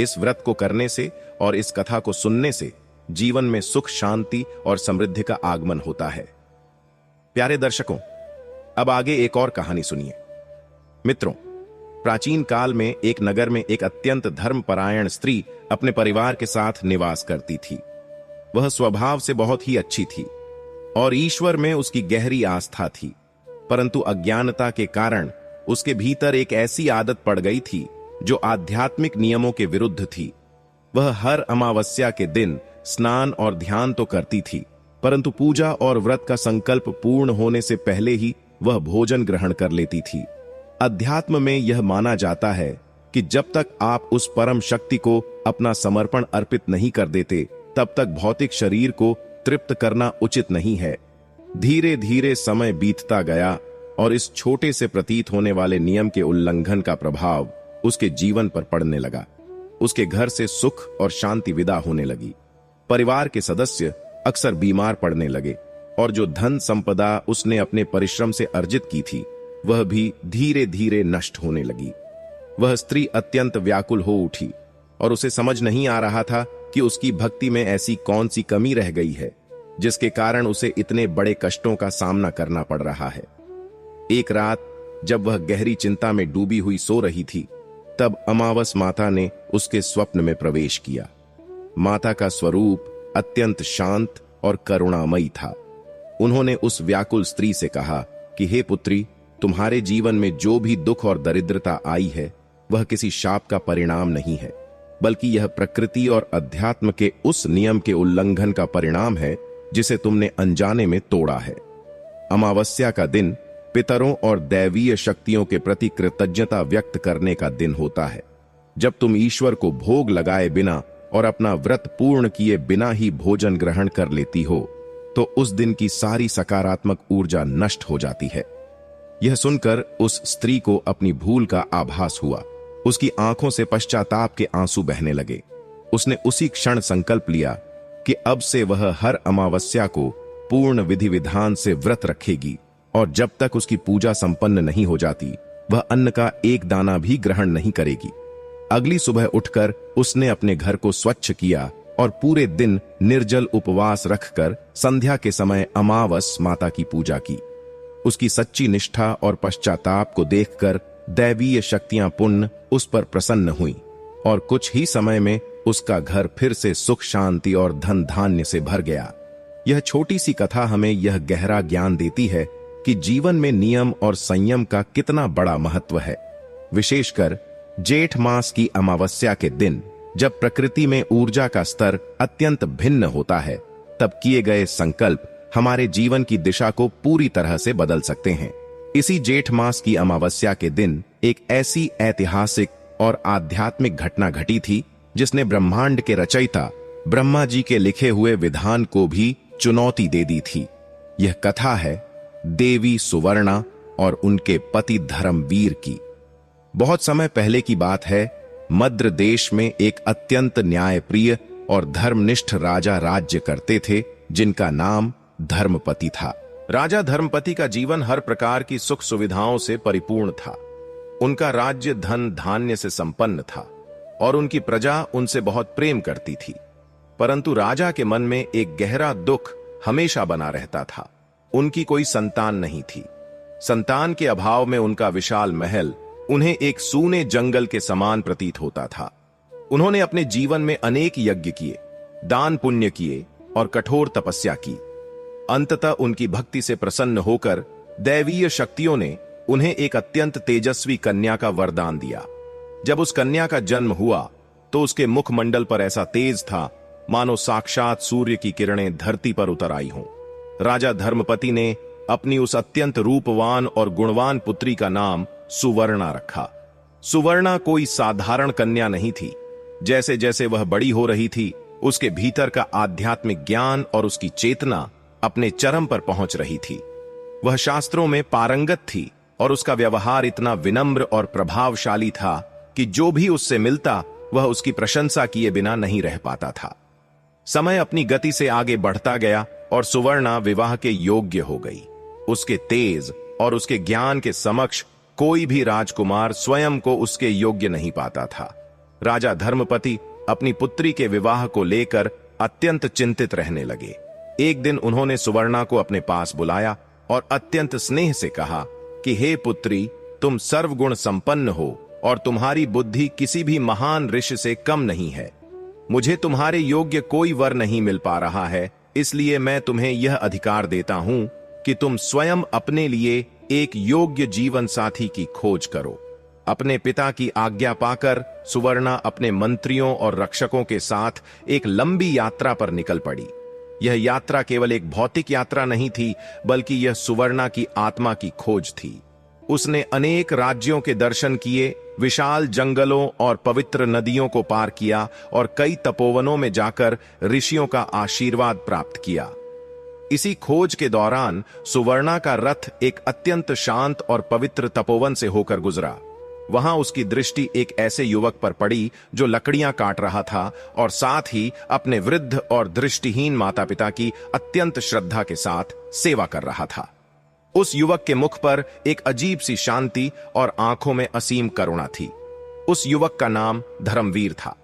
इस व्रत को करने से और इस कथा को सुनने से जीवन में सुख, शांति और समृद्धि का आगमन होता है। प्यारे दर्शकों, अब आगे एक और कहानी सुनिए। मित्रों, प्राचीन काल में एक नगर में एक अत्यंत धर्मपरायण स्त्री अपने परिवार के साथ निवास करती थी। वह स्वभाव से बहुत ही अच्छी थी और ईश्वर में उसकी गहरी आस्था थी, परंतु अज्ञानता के कारण उसके भीतर एक ऐसी आदत पड़ गई थी जो आध्यात्मिक नियमों के विरुद्ध थी। वह हर अमावस्या के दिन स्नान और ध्यान तो करती थी, परंतु पूजा और व्रत का संकल्प पूर्ण होने से पहले ही वह भोजन ग्रहण कर लेती थी अध्यात्म में यह माना जाता है कि जब तक आप उस परम शक्ति को अपना समर्पण अर्पित नहीं कर देते, तब तक भौतिक शरीर को तृप्त करना उचित नहीं है। धीरे धीरे समय बीतता गया और इस छोटे से प्रतीत होने वाले नियम के उल्लंघन का प्रभाव उसके जीवन पर पड़ने लगा। उसके घर से सुख और शांति विदा होने लगी। परिवार के सदस्य अक्सर बीमार पड़ने लगे और जो धन संपदा उसने अपने परिश्रम से अर्जित की थी, वह भी धीरे धीरे नष्ट होने लगी। वह स्त्री अत्यंत व्याकुल हो उठी और उसे समझ नहीं आ रहा था कि उसकी भक्ति में ऐसी कौन सी कमी रह गई है जिसके कारण उसे इतने बड़े कष्टों का सामना करना पड़ रहा है। एक रात जब वह गहरी चिंता में डूबी हुई सो रही थी, तब अमावस माता ने उसके स्वप्न में प्रवेश किया। माता का स्वरूप अत्यंत शांत और करुणामयी था। उन्होंने उस व्याकुल स्त्री से कहा कि हे पुत्री, तुम्हारे जीवन में जो भी दुख और दरिद्रता आई है, वह किसी शाप का परिणाम नहीं है, बल्कि यह प्रकृति और अध्यात्म के उस नियम के उल्लंघन का परिणाम है जिसे तुमने अनजाने में तोड़ा है। अमावस्या का दिन पितरों और दैवीय शक्तियों के प्रति कृतज्ञता व्यक्त करने का दिन होता है। जब तुम ईश्वर को भोग लगाए बिना और अपना व्रत पूर्ण किए बिना ही भोजन ग्रहण कर लेती हो, तो उस दिन की सारी सकारात्मक ऊर्जा नष्ट हो जाती है। यह सुनकर उस स्त्री को अपनी भूल का आभास हुआ। उसकी आंखों से पश्चाताप के आंसू बहने लगे। उसने उसी क्षण संकल्प लिया कि अब से वह हर अमावस्या को पूर्ण विधि विधान से व्रत रखेगी और जब तक उसकी पूजा संपन्न नहीं हो जाती, वह अन्न का एक दाना भी ग्रहण नहीं करेगी। अगली सुबह उठकर उसने अपने घर को स्वच्छ किया और पूरे दिन निर्जल उपवास रखकर संध्या के समय अमावस माता की पूजा की। उसकी सच्ची निष्ठा और पश्चाताप को देखकर दैवीय शक्तियां पुण्य उस पर प्रसन्न हुई और कुछ ही समय में उसका घर फिर से सुख शांति और धन धान्य से भर गया। यह छोटी सी कथा हमें यह गहरा ज्ञान देती है कि जीवन में नियम और संयम का कितना बड़ा महत्व है। विशेषकर जेठ मास की अमावस्या के दिन, जब प्रकृति में ऊर्जा का स्तर अत्यंत भिन्न होता है, तब किए गए संकल्प हमारे जीवन की दिशा को पूरी तरह से बदल सकते हैं। इसी जेठ मास की अमावस्या के दिन एक ऐसी ऐतिहासिक और आध्यात्मिक घटना घटी थी जिसने ब्रह्मांड के रचयिता ब्रह्मा जी के लिखे हुए विधान को भी चुनौती दे दी थी। यह कथा है देवी सुवर्णा और उनके पति धर्मवीर की। बहुत समय पहले की बात है। मद्र देश में एक अत्यंत न्यायप्रिय और धर्मनिष्ठ राजा राज्य करते थे, जिनका नाम धर्मपति था। राजा धर्मपति का जीवन हर प्रकार की सुख सुविधाओं से परिपूर्ण था। उनका राज्य धन धान्य से संपन्न था और उनकी प्रजा उनसे बहुत प्रेम करती थी। परंतु राजा के मन में एक गहरा दुख हमेशा बना रहता था। उनकी कोई संतान नहीं थी। संतान के अभाव में उनका विशाल महल उन्हें एक सूने जंगल के समान प्रतीत होता था। उन्होंने अपने जीवन में अनेक यज्ञ किए, दान पुण्य किए और कठोर तपस्या की। अंततः उनकी भक्ति से प्रसन्न होकर दैवीय शक्तियों ने उन्हें एक अत्यंत तेजस्वी कन्या का वरदान दिया। जब उस कन्या का जन्म हुआ तो उसके मुखमंडल पर ऐसा तेज था मानो साक्षात सूर्य की किरणें धरती पर उतर आई हों। राजा धर्मपति ने अपनी उस अत्यंत रूपवान और गुणवान पुत्री का नाम सुवर्णा रखा। सुवर्णा कोई साधारण कन्या नहीं थी। जैसे जैसे वह बड़ी हो रही थी, उसके भीतर का आध्यात्मिक ज्ञान और उसकी चेतना अपने चरम पर पहुंच रही थी। वह शास्त्रों में पारंगत थी और उसका व्यवहार इतना विनम्र और प्रभावशाली था कि जो भी उससे मिलता वह उसकी प्रशंसा किए बिना नहीं रह पाता था। समय अपनी गति से आगे बढ़ता गया और सुवर्णा विवाह के योग्य हो गई। उसके तेज और उसके ज्ञान के समक्ष कोई भी राजकुमार स्वयं को उसके योग्य नहीं पाता था। राजा धर्मपति अपनी पुत्री के विवाह को लेकर अत्यंत चिंतित रहने लगे। एक दिन उन्होंने सुवर्णा को अपने पास बुलाया और अत्यंत स्नेह से कहा कि हे पुत्री, तुम सर्वगुण संपन्न हो और तुम्हारी बुद्धि किसी भी महान ऋषि से कम नहीं है। मुझे तुम्हारे योग्य कोई वर नहीं मिल पा रहा है, इसलिए मैं तुम्हें यह अधिकार देता हूं कि तुम स्वयं अपने लिए एक योग्य जीवन साथी की खोज करो। अपने पिता की आज्ञा पाकर सुवर्णा अपने मंत्रियों और रक्षकों के साथ एक लंबी यात्रा पर निकल पड़ी। यह यात्रा केवल एक भौतिक यात्रा नहीं थी, बल्कि यह सुवर्णा की आत्मा की खोज थी। उसने अनेक राज्यों के दर्शन किए, विशाल जंगलों और पवित्र नदियों को पार किया और कई तपोवनों में जाकर ऋषियों का आशीर्वाद प्राप्त किया। इसी खोज के दौरान सुवर्णा का रथ एक अत्यंत शांत और पवित्र तपोवन से होकर गुजरा। वहां उसकी दृष्टि एक ऐसे युवक पर पड़ी जो लकड़ियां काट रहा था और साथ ही अपने वृद्ध और दृष्टिहीन माता पिता की अत्यंत श्रद्धा के साथ सेवा कर रहा था। उस युवक के मुख पर एक अजीब सी शांति और आंखों में असीम करुणा थी। उस युवक का नाम धर्मवीर था।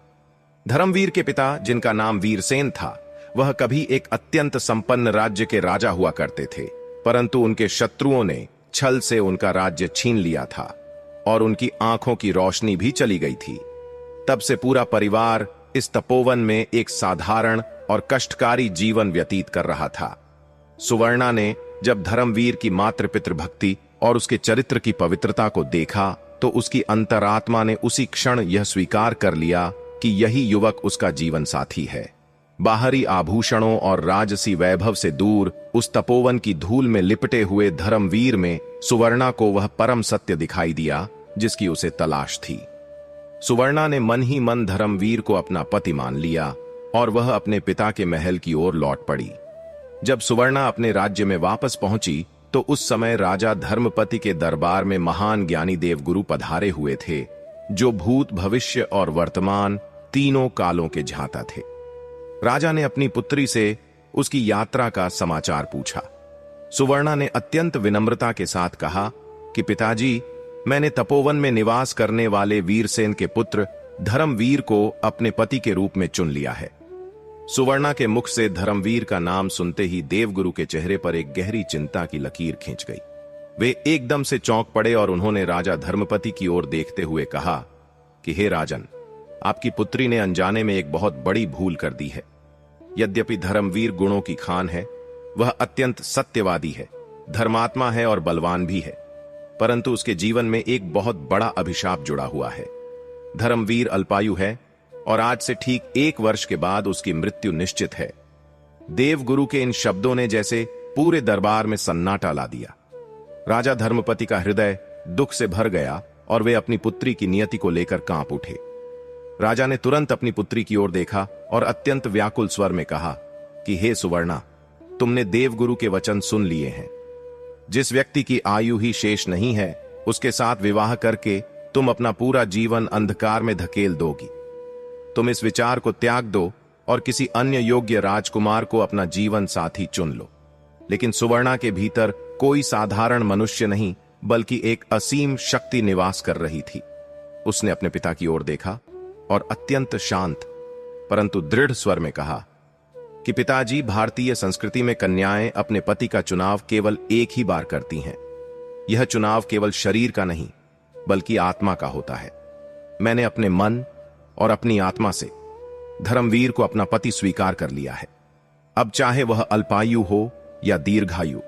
धर्मवीर के पिता, जिनका नाम वीरसेन था, वह कभी एक अत्यंत संपन्न राज्य के राजा हुआ करते थे, परंतु उनके शत्रुओं ने छल से उनका राज्य छीन लिया था और उनकी आंखों की रोशनी भी चली गई थी। तब से पूरा परिवार इस तपोवन में एक साधारण और कष्टकारी जीवन व्यतीत कर रहा था। सुवर्णा ने जब धर्मवीर की मातृ पितृ भक्ति और उसके चरित्र की पवित्रता को देखा तो उसकी अंतरात्मा ने उसी क्षण यह स्वीकार कर लिया कि यही युवक उसका जीवन साथी है। बाहरी आभूषणों और राजसी वैभव से दूर उस तपोवन की धूल में लिपटे हुए धर्मवीर में सुवर्णा को वह परम सत्य दिखाई दिया जिसकी उसे तलाश थी। सुवर्णा ने मन ही मन धर्मवीर को अपना पति मान लिया और वह अपने पिता के महल की ओर लौट पड़ी। जब सुवर्णा अपने राज्य में वापस पहुंची तो उस समय राजा धर्मपति के दरबार में महान ज्ञानी देवगुरु पधारे हुए थे, जो भूत, भविष्य और वर्तमान तीनों कालों के झांता थे। राजा ने अपनी पुत्री से उसकी यात्रा का समाचार पूछा। सुवर्णा ने अत्यंत विनम्रता के साथ कहा कि पिताजी, मैंने तपोवन में निवास करने वाले वीरसेन के पुत्र धर्मवीर को अपने पति के रूप में चुन लिया है। सुवर्णा के मुख से धर्मवीर का नाम सुनते ही देवगुरु के चेहरे पर एक गहरी चिंता की लकीर खींच गई। वे एकदम से चौंक पड़े और उन्होंने राजा धर्मपति की ओर देखते हुए कहा कि हे राजन, आपकी पुत्री ने अनजाने में एक बहुत बड़ी भूल कर दी है। यद्यपि धर्मवीर गुणों की खान है, वह अत्यंत सत्यवादी है, धर्मात्मा है और बलवान भी है, परंतु उसके जीवन में एक बहुत बड़ा अभिशाप जुड़ा हुआ है। धर्मवीर अल्पायु है और आज से ठीक 1 वर्ष के बाद उसकी मृत्यु निश्चित है। देवगुरु के इन शब्दों ने जैसे पूरे दरबार में सन्नाटा ला दिया। राजा धर्मपति का हृदय दुख से भर गया और वे अपनी पुत्री की नियति को लेकर कांप उठे। राजा ने तुरंत अपनी पुत्री की ओर देखा और अत्यंत व्याकुल स्वर में कहा कि हे सुवर्णा, तुमने देवगुरु के वचन सुन लिए हैं। जिस व्यक्ति की आयु ही शेष नहीं है, उसके साथ विवाह करके तुम अपना पूरा जीवन अंधकार में धकेल दोगी। तुम इस विचार को त्याग दो और किसी अन्य योग्य राजकुमार को अपना जीवन साथी चुन लो। लेकिन सुवर्णा के भीतर कोई साधारण मनुष्य नहीं, बल्कि एक असीम शक्ति निवास कर रही थी। उसने अपने पिता की ओर देखा और अत्यंत शांत परंतु दृढ़ स्वर में कहा कि पिताजी, भारतीय संस्कृति में कन्याएं अपने पति का चुनाव केवल एक ही बार करती हैं। यह चुनाव केवल शरीर का नहीं, बल्कि आत्मा का होता है। मैंने अपने मन और अपनी आत्मा से धर्मवीर को अपना पति स्वीकार कर लिया है। अब चाहे वह अल्पायु हो या दीर्घायु,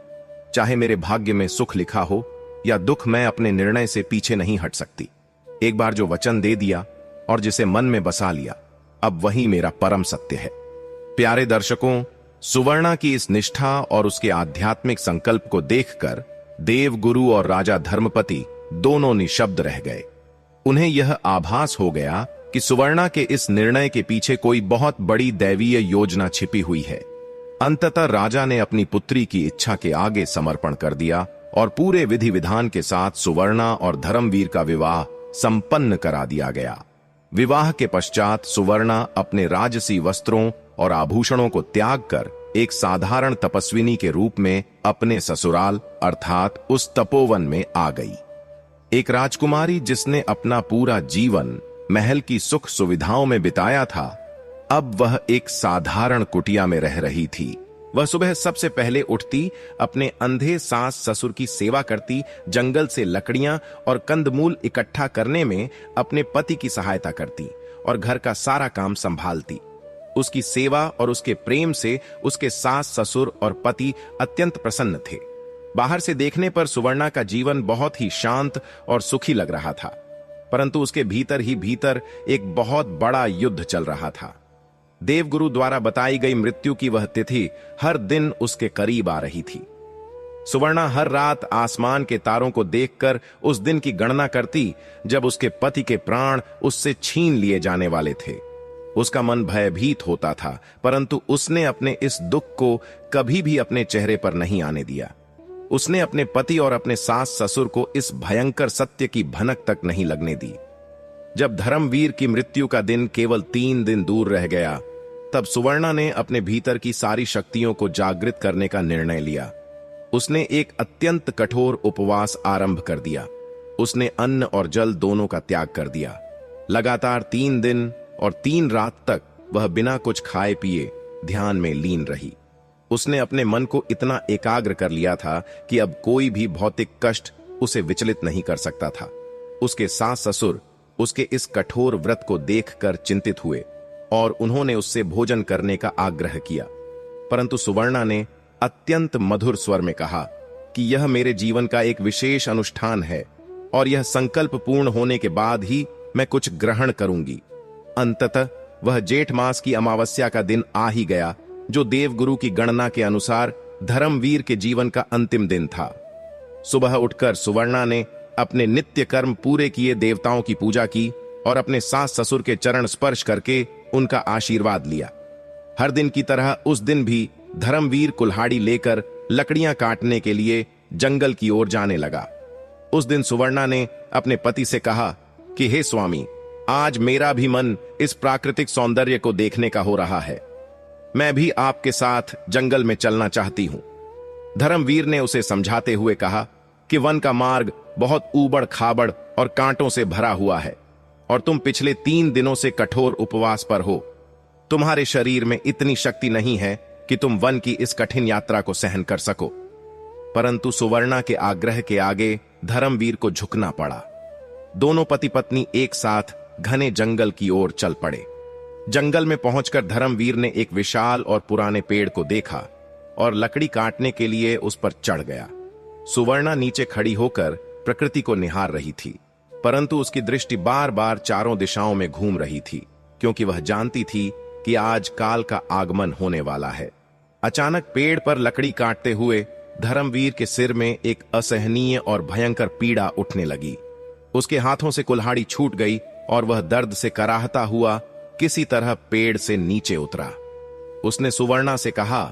चाहे मेरे भाग्य में सुख लिखा हो या दुख, मैं अपने निर्णय से पीछे नहीं हट सकती। एक बार जो वचन दे दिया और जिसे मन में बसा लिया, अब वही मेरा परम सत्य है। प्यारे दर्शकों, सुवर्णा की इस निष्ठा और उसके आध्यात्मिक संकल्प को देखकर देवगुरु और राजा धर्मपति दोनों निशब्द रह गए। उन्हें यह आभास हो गया कि सुवर्णा के इस निर्णय के पीछे कोई बहुत बड़ी दैवीय योजना छिपी हुई है। अंततः राजा ने अपनी पुत्री की इच्छा के आगे समर्पण कर दिया और पूरे विधि विधान के साथ सुवर्णा और धर्मवीर का विवाह संपन्न करा दिया गया। विवाह के पश्चात सुवर्णा अपने राजसी वस्त्रों और आभूषणों को त्याग कर एक साधारण तपस्विनी के रूप में अपने ससुराल अर्थात उस तपोवन में आ गई। एक राजकुमारी जिसने अपना पूरा जीवन महल की सुख सुविधाओं में बिताया था, अब वह एक साधारण कुटिया में रह रही थी। वह सुबह सबसे पहले उठती, अपने अंधे सास ससुर की सेवा करती, जंगल से लकड़ियां और कंदमूल इकट्ठा करने में अपने पति की सहायता करती और घर का सारा काम संभालती। उसकी सेवा और उसके प्रेम से उसके सास ससुर और पति अत्यंत प्रसन्न थे। बाहर से देखने पर सुवर्णा का जीवन बहुत ही शांत और सुखी लग रहा था, परंतु उसके भीतर ही भीतर एक बहुत बड़ा युद्ध चल रहा था। देवगुरु द्वारा बताई गई मृत्यु की वह तिथि हर दिन उसके करीब आ रही थी। सुवर्णा हर रात आसमान के तारों को देखकर उस दिन की गणना करती जब उसके पति के प्राण उससे छीन लिए जाने वाले थे। उसका मन भयभीत होता था, परंतु उसने अपने इस दुख को कभी भी अपने चेहरे पर नहीं आने दिया। उसने अपने पति और अपने सास ससुर को इस भयंकर सत्य की भनक तक नहीं लगने दी। जब धर्मवीर की मृत्यु का दिन केवल 3 दिन दूर रह गया, तब सुवर्णा ने अपने भीतर की सारी शक्तियों को जागृत करने का निर्णय लिया। उसने एक अत्यंत कठोर उपवास आरंभ कर दिया। उसने अन्न और जल दोनों का त्याग कर दिया। लगातार 3 दिन और 3 रात तक वह बिना कुछ खाए पिए ध्यान में लीन रही। उसने अपने मन को इतना एकाग्र कर लिया था कि अब कोई भी भौतिक कष्ट उसे विचलित नहीं कर सकता था। उसके सास ससुर उसके इस कठोर व्रत को देखकर चिंतित हुए और उन्होंने उससे भोजन करने का आग्रह किया, परंतु सुवर्णा ने अत्यंत मधुर स्वर में कहा कि यह मेरे जीवन का एक विशेष अनुष्ठान है और यह संकल्प पूर्ण होने के बाद ही मैं कुछ ग्रहण करूंगी। अंततः वह जेठ मास की अमावस्या का दिन आ ही गया, जो देवगुरु की गणना के अनुसार धर्मवीर के जीवन का अंतिम दिन था। सुबह उठकर सुवर्णा ने अपने नित्य कर्म पूरे किए देवताओं की पूजा की और अपने सास ससुर के चरण स्पर्श करके उनका आशीर्वाद लिया। हर दिन की तरह उस दिन भी धर्मवीर कुल्हाड़ी लेकर लकड़ियां काटने के लिए जंगल की ओर जाने लगा। उस दिन सुवर्णा ने अपने पति से कहा कि हे स्वामी, आज मेरा भी मन इस प्राकृतिक सौंदर्य को देखने का हो रहा है। मैं भी आपके साथ जंगल में चलना चाहती हूं। धर्मवीर ने उसे समझाते हुए कहा कि वन का मार्ग बहुत ऊबड़ खाबड़ और कांटों से भरा हुआ है और तुम पिछले 3 दिनों से कठोर उपवास पर हो। तुम्हारे शरीर में इतनी शक्ति नहीं है कि तुम वन की इस कठिन यात्रा को सहन कर सको। परंतु सुवर्णा के आग्रह के आगे धर्मवीर को झुकना पड़ा। दोनों पति पत्नी एक साथ घने जंगल की ओर चल पड़े। जंगल में पहुंचकर धर्मवीर ने एक विशाल और पुराने पेड़ को देखा और लकड़ी काटने के लिए उस पर चढ़ गया। सुवर्णा नीचे खड़ी होकर प्रकृति को निहार रही थी, परंतु उसकी दृष्टि बार बार चारों दिशाओं में घूम रही थी, क्योंकि वह जानती थी कि आज काल का आगमन होने वाला है। अचानक पेड़ पर लकड़ी काटते हुए धर्मवीर के सिर में एक असहनीय और भयंकर पीड़ा उठने लगी। उसके हाथों से कुल्हाड़ी छूट गई और वह दर्द से कराहता हुआ किसी तरह पेड़ से नीचे उतरा। उसने सुवर्णा से कहा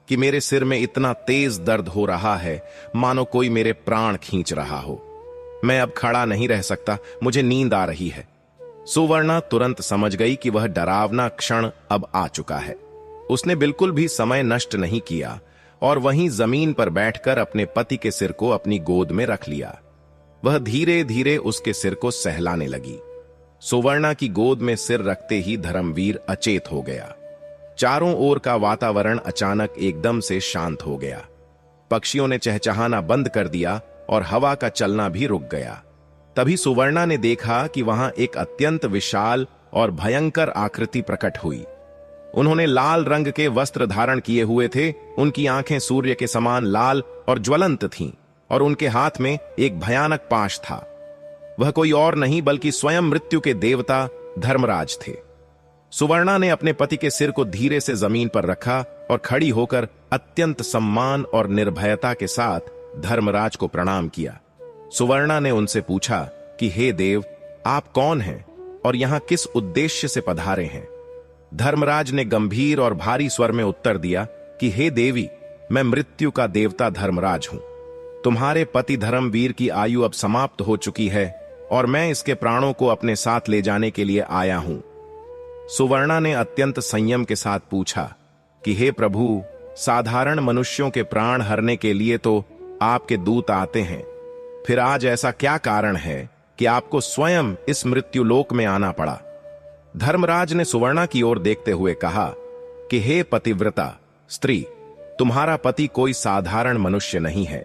कि मेरे सिर में इतना तेज दर्द हो रहा है मानो कोई मेरे प्राण खींच रहा हो। मैं अब खड़ा नहीं रह सकता, मुझे नींद आ रही है। सुवर्णा तुरंत समझ गई कि वह डरावना क्षण अब आ चुका है। उसने बिल्कुल भी समय नष्ट नहीं किया और वहीं जमीन पर बैठकर अपने पति के सिर को अपनी गोद में रख लिया। वह धीरे धीरे उसके सिर को सहलाने लगी। सुवर्णा की गोद में सिर रखते ही धर्मवीर अचेत हो गया। चारों ओर का वातावरण अचानक एकदम से शांत हो गया। पक्षियों ने चहचहाना बंद कर दिया और हवा का चलना भी रुक गया। तभी सुवर्णा ने देखा कि वहां एक अत्यंत विशाल और भयंकर आकृति प्रकट हुई। उन्होंने लाल रंग के वस्त्र धारण किए हुए थे। उनकी आंखें सूर्य के समान लाल और ज्वलंत थीं और उनके हाथ में एक भयानक पाश था। वह कोई और नहीं बल्कि स्वयं मृत्यु के देवता धर्मराज थे। सुवर्णा ने अपने पति के सिर को धीरे से जमीन पर रखा और खड़ी होकर अत्यंत सम्मान और निर्भयता के साथ धर्मराज को प्रणाम किया। सुवर्णा ने उनसे पूछा कि हे देव, आप कौन हैं और यहां किस उद्देश्य से पधारे हैं? धर्मराज ने गंभीर और भारी स्वर में उत्तर दिया कि हे देवी, मैं मृत्यु का देवता धर्मराज हूं। तुम्हारे पति धर्मवीर की आयु अब समाप्त हो चुकी है और मैं इसके प्राणों को अपने साथ ले जाने के लिए आया हूं। सुवर्णा ने अत्यंत संयम के साथ पूछा कि हे प्रभु, साधारण मनुष्यों के प्राण हरने के लिए तो आपके दूत आते हैं, फिर आज ऐसा क्या कारण है कि आपको स्वयं इस मृत्युलोक में आना पड़ा? धर्मराज ने सुवर्णा की ओर देखते हुए कहा कि हे पतिव्रता स्त्री, तुम्हारा पति कोई साधारण मनुष्य नहीं है।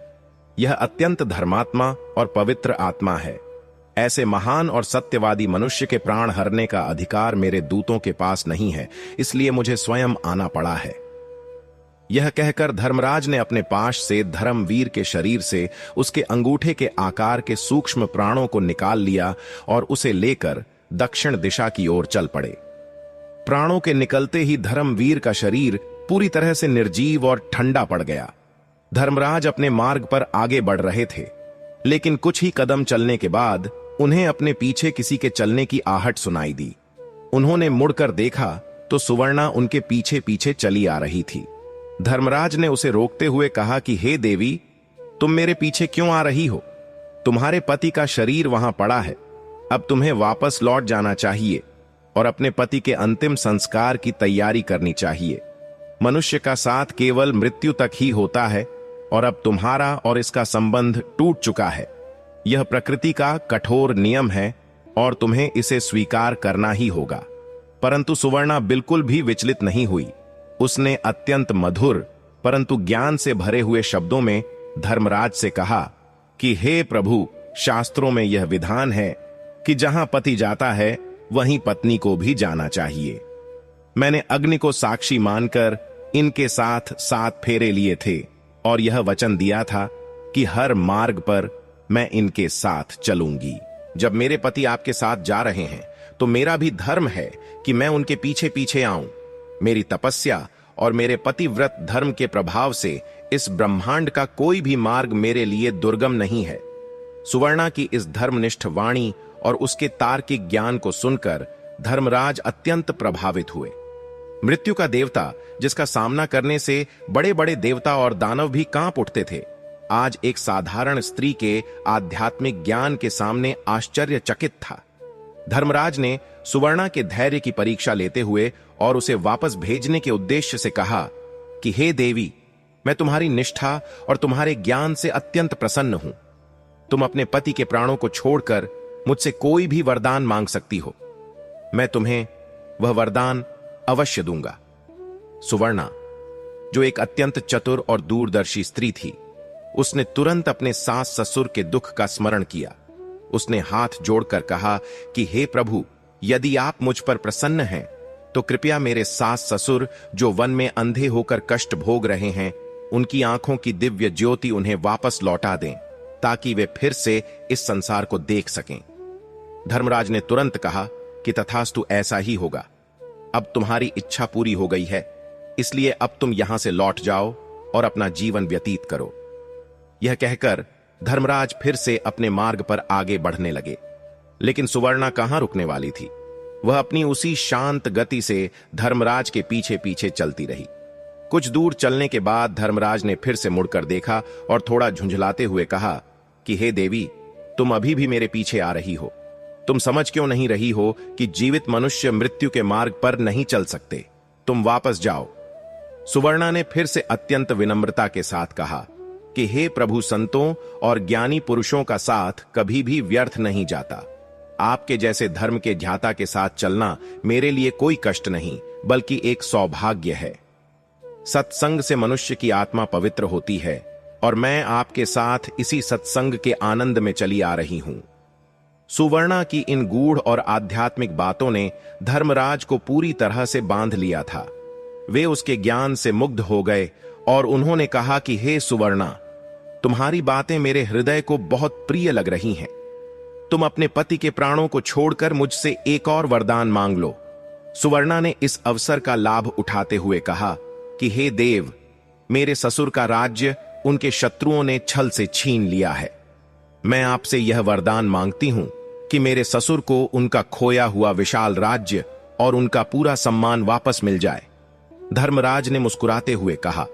यह अत्यंत धर्मात्मा और पवित्र आत्मा है। ऐसे महान और सत्यवादी मनुष्य के प्राण हरने का अधिकार मेरे दूतों के पास नहीं है, इसलिए मुझे स्वयं आना पड़ा है। यह कहकर धर्मराज ने अपने पाश से धर्मवीर के शरीर से उसके अंगूठे के आकार के सूक्ष्म प्राणों को निकाल लिया और उसे लेकर दक्षिण दिशा की ओर चल पड़े। प्राणों के निकलते ही धर्मवीर का शरीर पूरी तरह से निर्जीव और ठंडा पड़ गया। धर्मराज अपने मार्ग पर आगे बढ़ रहे थे, लेकिन कुछ ही कदम चलने के बाद उन्हें अपने पीछे किसी के चलने की आहट सुनाई दी। उन्होंने मुड़कर देखा तो सुवर्णा उनके पीछे पीछे चली आ रही थी। धर्मराज ने उसे रोकते हुए कहा कि हे देवी, तुम मेरे पीछे क्यों आ रही हो? तुम्हारे पति का शरीर वहां पड़ा है। अब तुम्हें वापस लौट जाना चाहिए और अपने पति के अंतिम संस्कार की तैयारी करनी चाहिए। मनुष्य का साथ केवल मृत्यु तक ही होता है और अब तुम्हारा और इसका संबंध टूट चुका है। यह प्रकृति का कठोर नियम है और तुम्हें इसे स्वीकार करना ही होगा। परंतु सुवर्णा बिल्कुल भी विचलित नहीं हुई। उसने अत्यंत मधुर परंतु ज्ञान से भरे हुए शब्दों में धर्मराज से कहा कि हे प्रभु, शास्त्रों में यह विधान है कि जहां पति जाता है वहीं पत्नी को भी जाना चाहिए। मैंने अग्नि को साक्षी मानकर इनके साथ 7 फेरे लिए थे और यह वचन दिया था कि हर मार्ग पर मैं इनके साथ चलूंगी। जब मेरे पति आपके साथ जा रहे हैं तो मेरा भी धर्म है कि मैं उनके पीछे पीछे आऊं। मेरी तपस्या और मेरे पतिव्रत धर्म के प्रभाव से इस ब्रह्मांड का कोई भी मार्ग मेरे लिए दुर्गम नहीं है। सुवर्णा की इस धर्मनिष्ठ वाणी और उसके तार्किक ज्ञान को सुनकर धर्मराज अत्यंत प्रभावित हुए। मृत्यु का देवता, जिसका सामना करने से बड़े बड़े देवता और दानव भी कांप उठते थे, आज एक साधारण स्त्री के आध्यात्मिक ज्ञान के सामने आश्चर्यचकित था। धर्मराज ने सुवर्णा के धैर्य की परीक्षा लेते हुए और उसे वापस भेजने के उद्देश्य से कहा कि हे देवी, मैं तुम्हारी निष्ठा और तुम्हारे ज्ञान से अत्यंत प्रसन्न हूं। तुम अपने पति के प्राणों को छोड़कर मुझसे कोई भी वरदान मांग सकती हो। मैं तुम्हें वह वरदान अवश्य दूंगा। सुवर्णा, जो एक अत्यंत चतुर और दूरदर्शी स्त्री थी, उसने तुरंत अपने सास ससुर के दुख का स्मरण किया। उसने हाथ जोड़कर कहा कि हे प्रभु, यदि आप मुझ पर प्रसन्न हैं तो कृपया मेरे सास ससुर जो वन में अंधे होकर कष्ट भोग रहे हैं, उनकी आंखों की दिव्य ज्योति उन्हें वापस लौटा दें ताकि वे फिर से इस संसार को देख सकें। धर्मराज ने तुरंत कहा कि तथास्तु, ऐसा ही होगा। अब तुम्हारी इच्छा पूरी हो गई है, इसलिए अब तुम यहां से लौट जाओ और अपना जीवन व्यतीत करो। यह कहकर धर्मराज फिर से अपने मार्ग पर आगे बढ़ने लगे, लेकिन सुवर्णा कहां रुकने वाली थी। वह अपनी उसी शांत गति से धर्मराज के पीछे पीछे चलती रही। कुछ दूर चलने के बाद धर्मराज ने फिर से मुड़कर देखा और थोड़ा झुंझलाते हुए कहा कि हे देवी, तुम अभी भी मेरे पीछे आ रही हो। तुम समझ क्यों नहीं रही हो कि जीवित मनुष्य मृत्यु के मार्ग पर नहीं चल सकते? तुम वापस जाओ। सुवर्णा ने फिर से अत्यंत विनम्रता के साथ कहा कि हे प्रभु, संतों और ज्ञानी पुरुषों का साथ कभी भी व्यर्थ नहीं जाता। आपके जैसे धर्म के ध्याता के साथ चलना मेरे लिए कोई कष्ट नहीं, बल्कि एक सौभाग्य है। सत्संग से मनुष्य की आत्मा पवित्र होती है और मैं आपके साथ इसी सत्संग के आनंद में चली आ रही हूं। सुवर्णा की इन गूढ़ और आध्यात्मिक बातों ने धर्मराज को पूरी तरह से बांध लिया था। वे उसके ज्ञान से मुग्ध हो गए और उन्होंने कहा कि हे सुवर्णा, तुम्हारी बातें मेरे हृदय को बहुत प्रिय लग रही हैं। तुम अपने पति के प्राणों को छोड़कर मुझसे एक और वरदान मांग लो। सुवर्णा ने इस अवसर का लाभ उठाते हुए कहा कि हे देव, मेरे ससुर का राज्य उनके शत्रुओं ने छल से छीन लिया है। मैं आपसे यह वरदान मांगती हूं कि मेरे ससुर को उनका खोया हुआ विशाल राज्य और उनका पूरा सम्मान वापस मिल जाए। धर्मराज ने मुस्कुराते हुए कहा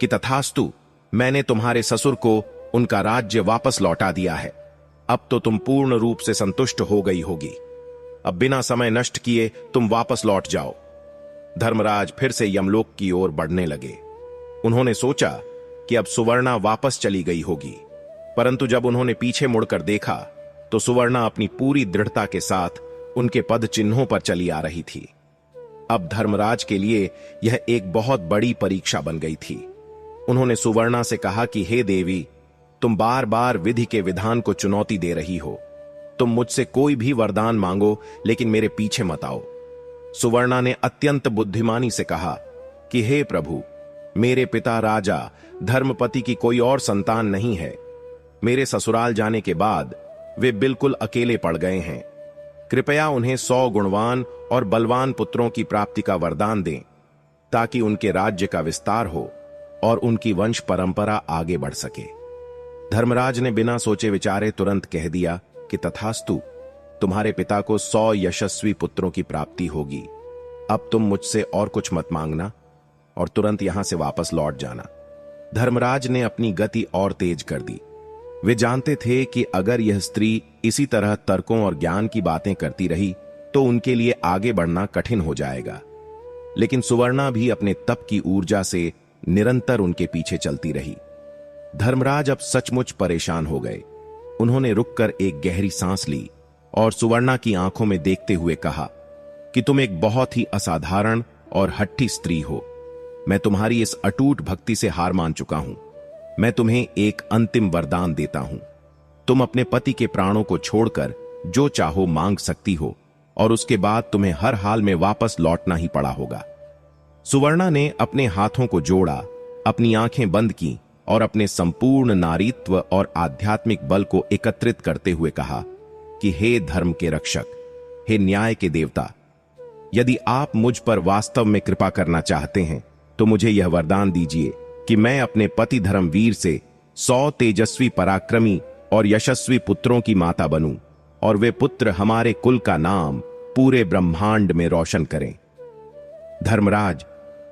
कि तथास्तु, मैंने तुम्हारे ससुर को उनका राज्य वापस लौटा दिया है। अब तो तुम पूर्ण रूप से संतुष्ट हो गई होगी। अब बिना समय नष्ट किए तुम वापस लौट जाओ। धर्मराज फिर से यमलोक की ओर बढ़ने लगे। उन्होंने सोचा कि अब सुवर्णा वापस चली गई होगी, परंतु जब उन्होंने पीछे मुड़कर देखा तो सुवर्णा अपनी पूरी दृढ़ता के साथ उनके पद चिन्हों पर चली आ रही थी। अब धर्मराज के लिए यह एक बहुत बड़ी परीक्षा बन गई थी। उन्होंने सुवर्णा से कहा कि हे देवी, तुम बार बार विधि के विधान को चुनौती दे रही हो। तुम मुझसे कोई भी वरदान मांगो, लेकिन मेरे पीछे मत आओ। सुवर्णा ने अत्यंत बुद्धिमानी से कहा कि हे प्रभु, मेरे पिता राजा धर्मपति की कोई और संतान नहीं है। मेरे ससुराल जाने के बाद वे बिल्कुल अकेले पड़ गए हैं। कृपया उन्हें 100 गुणवान और बलवान पुत्रों की प्राप्ति का वरदान दें, ताकि उनके राज्य का विस्तार हो और उनकी वंश परंपरा आगे बढ़ सके। धर्मराज ने बिना सोचे विचारे तुरंत कह दिया कि तथास्तु, तुम्हारे पिता को 100 यशस्वी पुत्रों की प्राप्ति होगी। अब तुम मुझसे और कुछ मत मांगना और तुरंत यहां से वापस लौट जाना। धर्मराज ने अपनी गति और तेज कर दी। वे जानते थे कि अगर यह स्त्री इसी तरह तर्कों और ज्ञान की बातें करती रही तो उनके लिए आगे बढ़ना कठिन हो जाएगा। लेकिन सुवर्णा भी अपने तप की ऊर्जा से निरंतर उनके पीछे चलती रही। धर्मराज अब सचमुच परेशान हो गए। उन्होंने रुककर एक गहरी सांस ली और सुवर्णा की आंखों में देखते हुए कहा कि तुम एक बहुत ही असाधारण और हट्ठी स्त्री हो। मैं तुम्हारी इस अटूट भक्ति से हार मान चुका हूं। मैं तुम्हें एक अंतिम वरदान देता हूं। तुम अपने पति के प्राणों को छोड़कर जो चाहो मांग सकती हो और उसके बाद तुम्हें हर हाल में वापस लौटना ही पड़ा होगा। सुवर्णा ने अपने हाथों को जोड़ा, अपनी आंखें बंद की और अपने संपूर्ण नारीत्व और आध्यात्मिक बल को एकत्रित करते हुए कहा कि हे धर्म के रक्षक, हे न्याय के देवता, यदि आप मुझ पर वास्तव में कृपा करना चाहते हैं तो मुझे यह वरदान दीजिए कि मैं अपने पति धर्मवीर से 100 तेजस्वी पराक्रमी और यशस्वी पुत्रों की माता बनूं और वे पुत्र हमारे कुल का नाम पूरे ब्रह्मांड में रोशन करें। धर्मराज,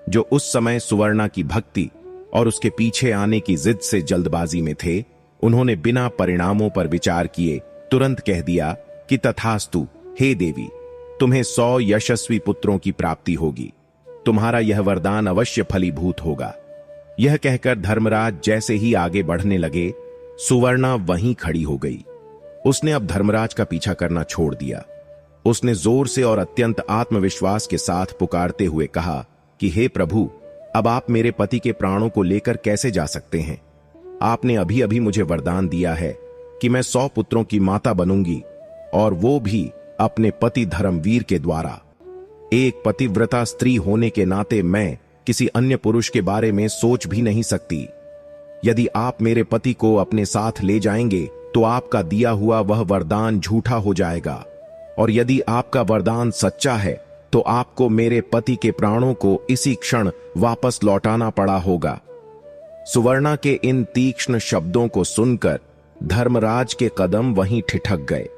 जो उस समय सुवर्णा की भक्ति और उसके पीछे आने की जिद से जल्दबाजी में थे, उन्होंने बिना परिणामों पर विचार किए तुरंत कह दिया कि तथास्तु, हे देवी, तुम्हें 100 यशस्वी पुत्रों की प्राप्ति होगी। तुम्हारा यह वरदान अवश्य फलीभूत होगा। यह कहकर धर्मराज जैसे ही आगे बढ़ने लगे, सुवर्णा वहीं खड़ी हो गई। उसने अब धर्मराज का पीछा करना छोड़ दिया। उसने जोर से और अत्यंत आत्मविश्वास के साथ पुकारते हुए कहा कि हे प्रभु, अब आप मेरे पति के प्राणों को लेकर कैसे जा सकते हैं? आपने अभी अभी मुझे वरदान दिया है कि मैं 100 पुत्रों की माता बनूंगी, और वो भी अपने पति धर्मवीर के द्वारा। एक पतिव्रता स्त्री होने के नाते मैं किसी अन्य पुरुष के बारे में सोच भी नहीं सकती। यदि आप मेरे पति को अपने साथ ले जाएंगे तो आपका दिया हुआ वह वरदान झूठा हो जाएगा, और यदि आपका वरदान सच्चा है तो आपको मेरे पति के प्राणों को इसी क्षण वापस लौटाना पड़ा होगा। सुवर्णा के इन तीक्ष्ण शब्दों को सुनकर धर्मराज के कदम वहीं ठिठक गए।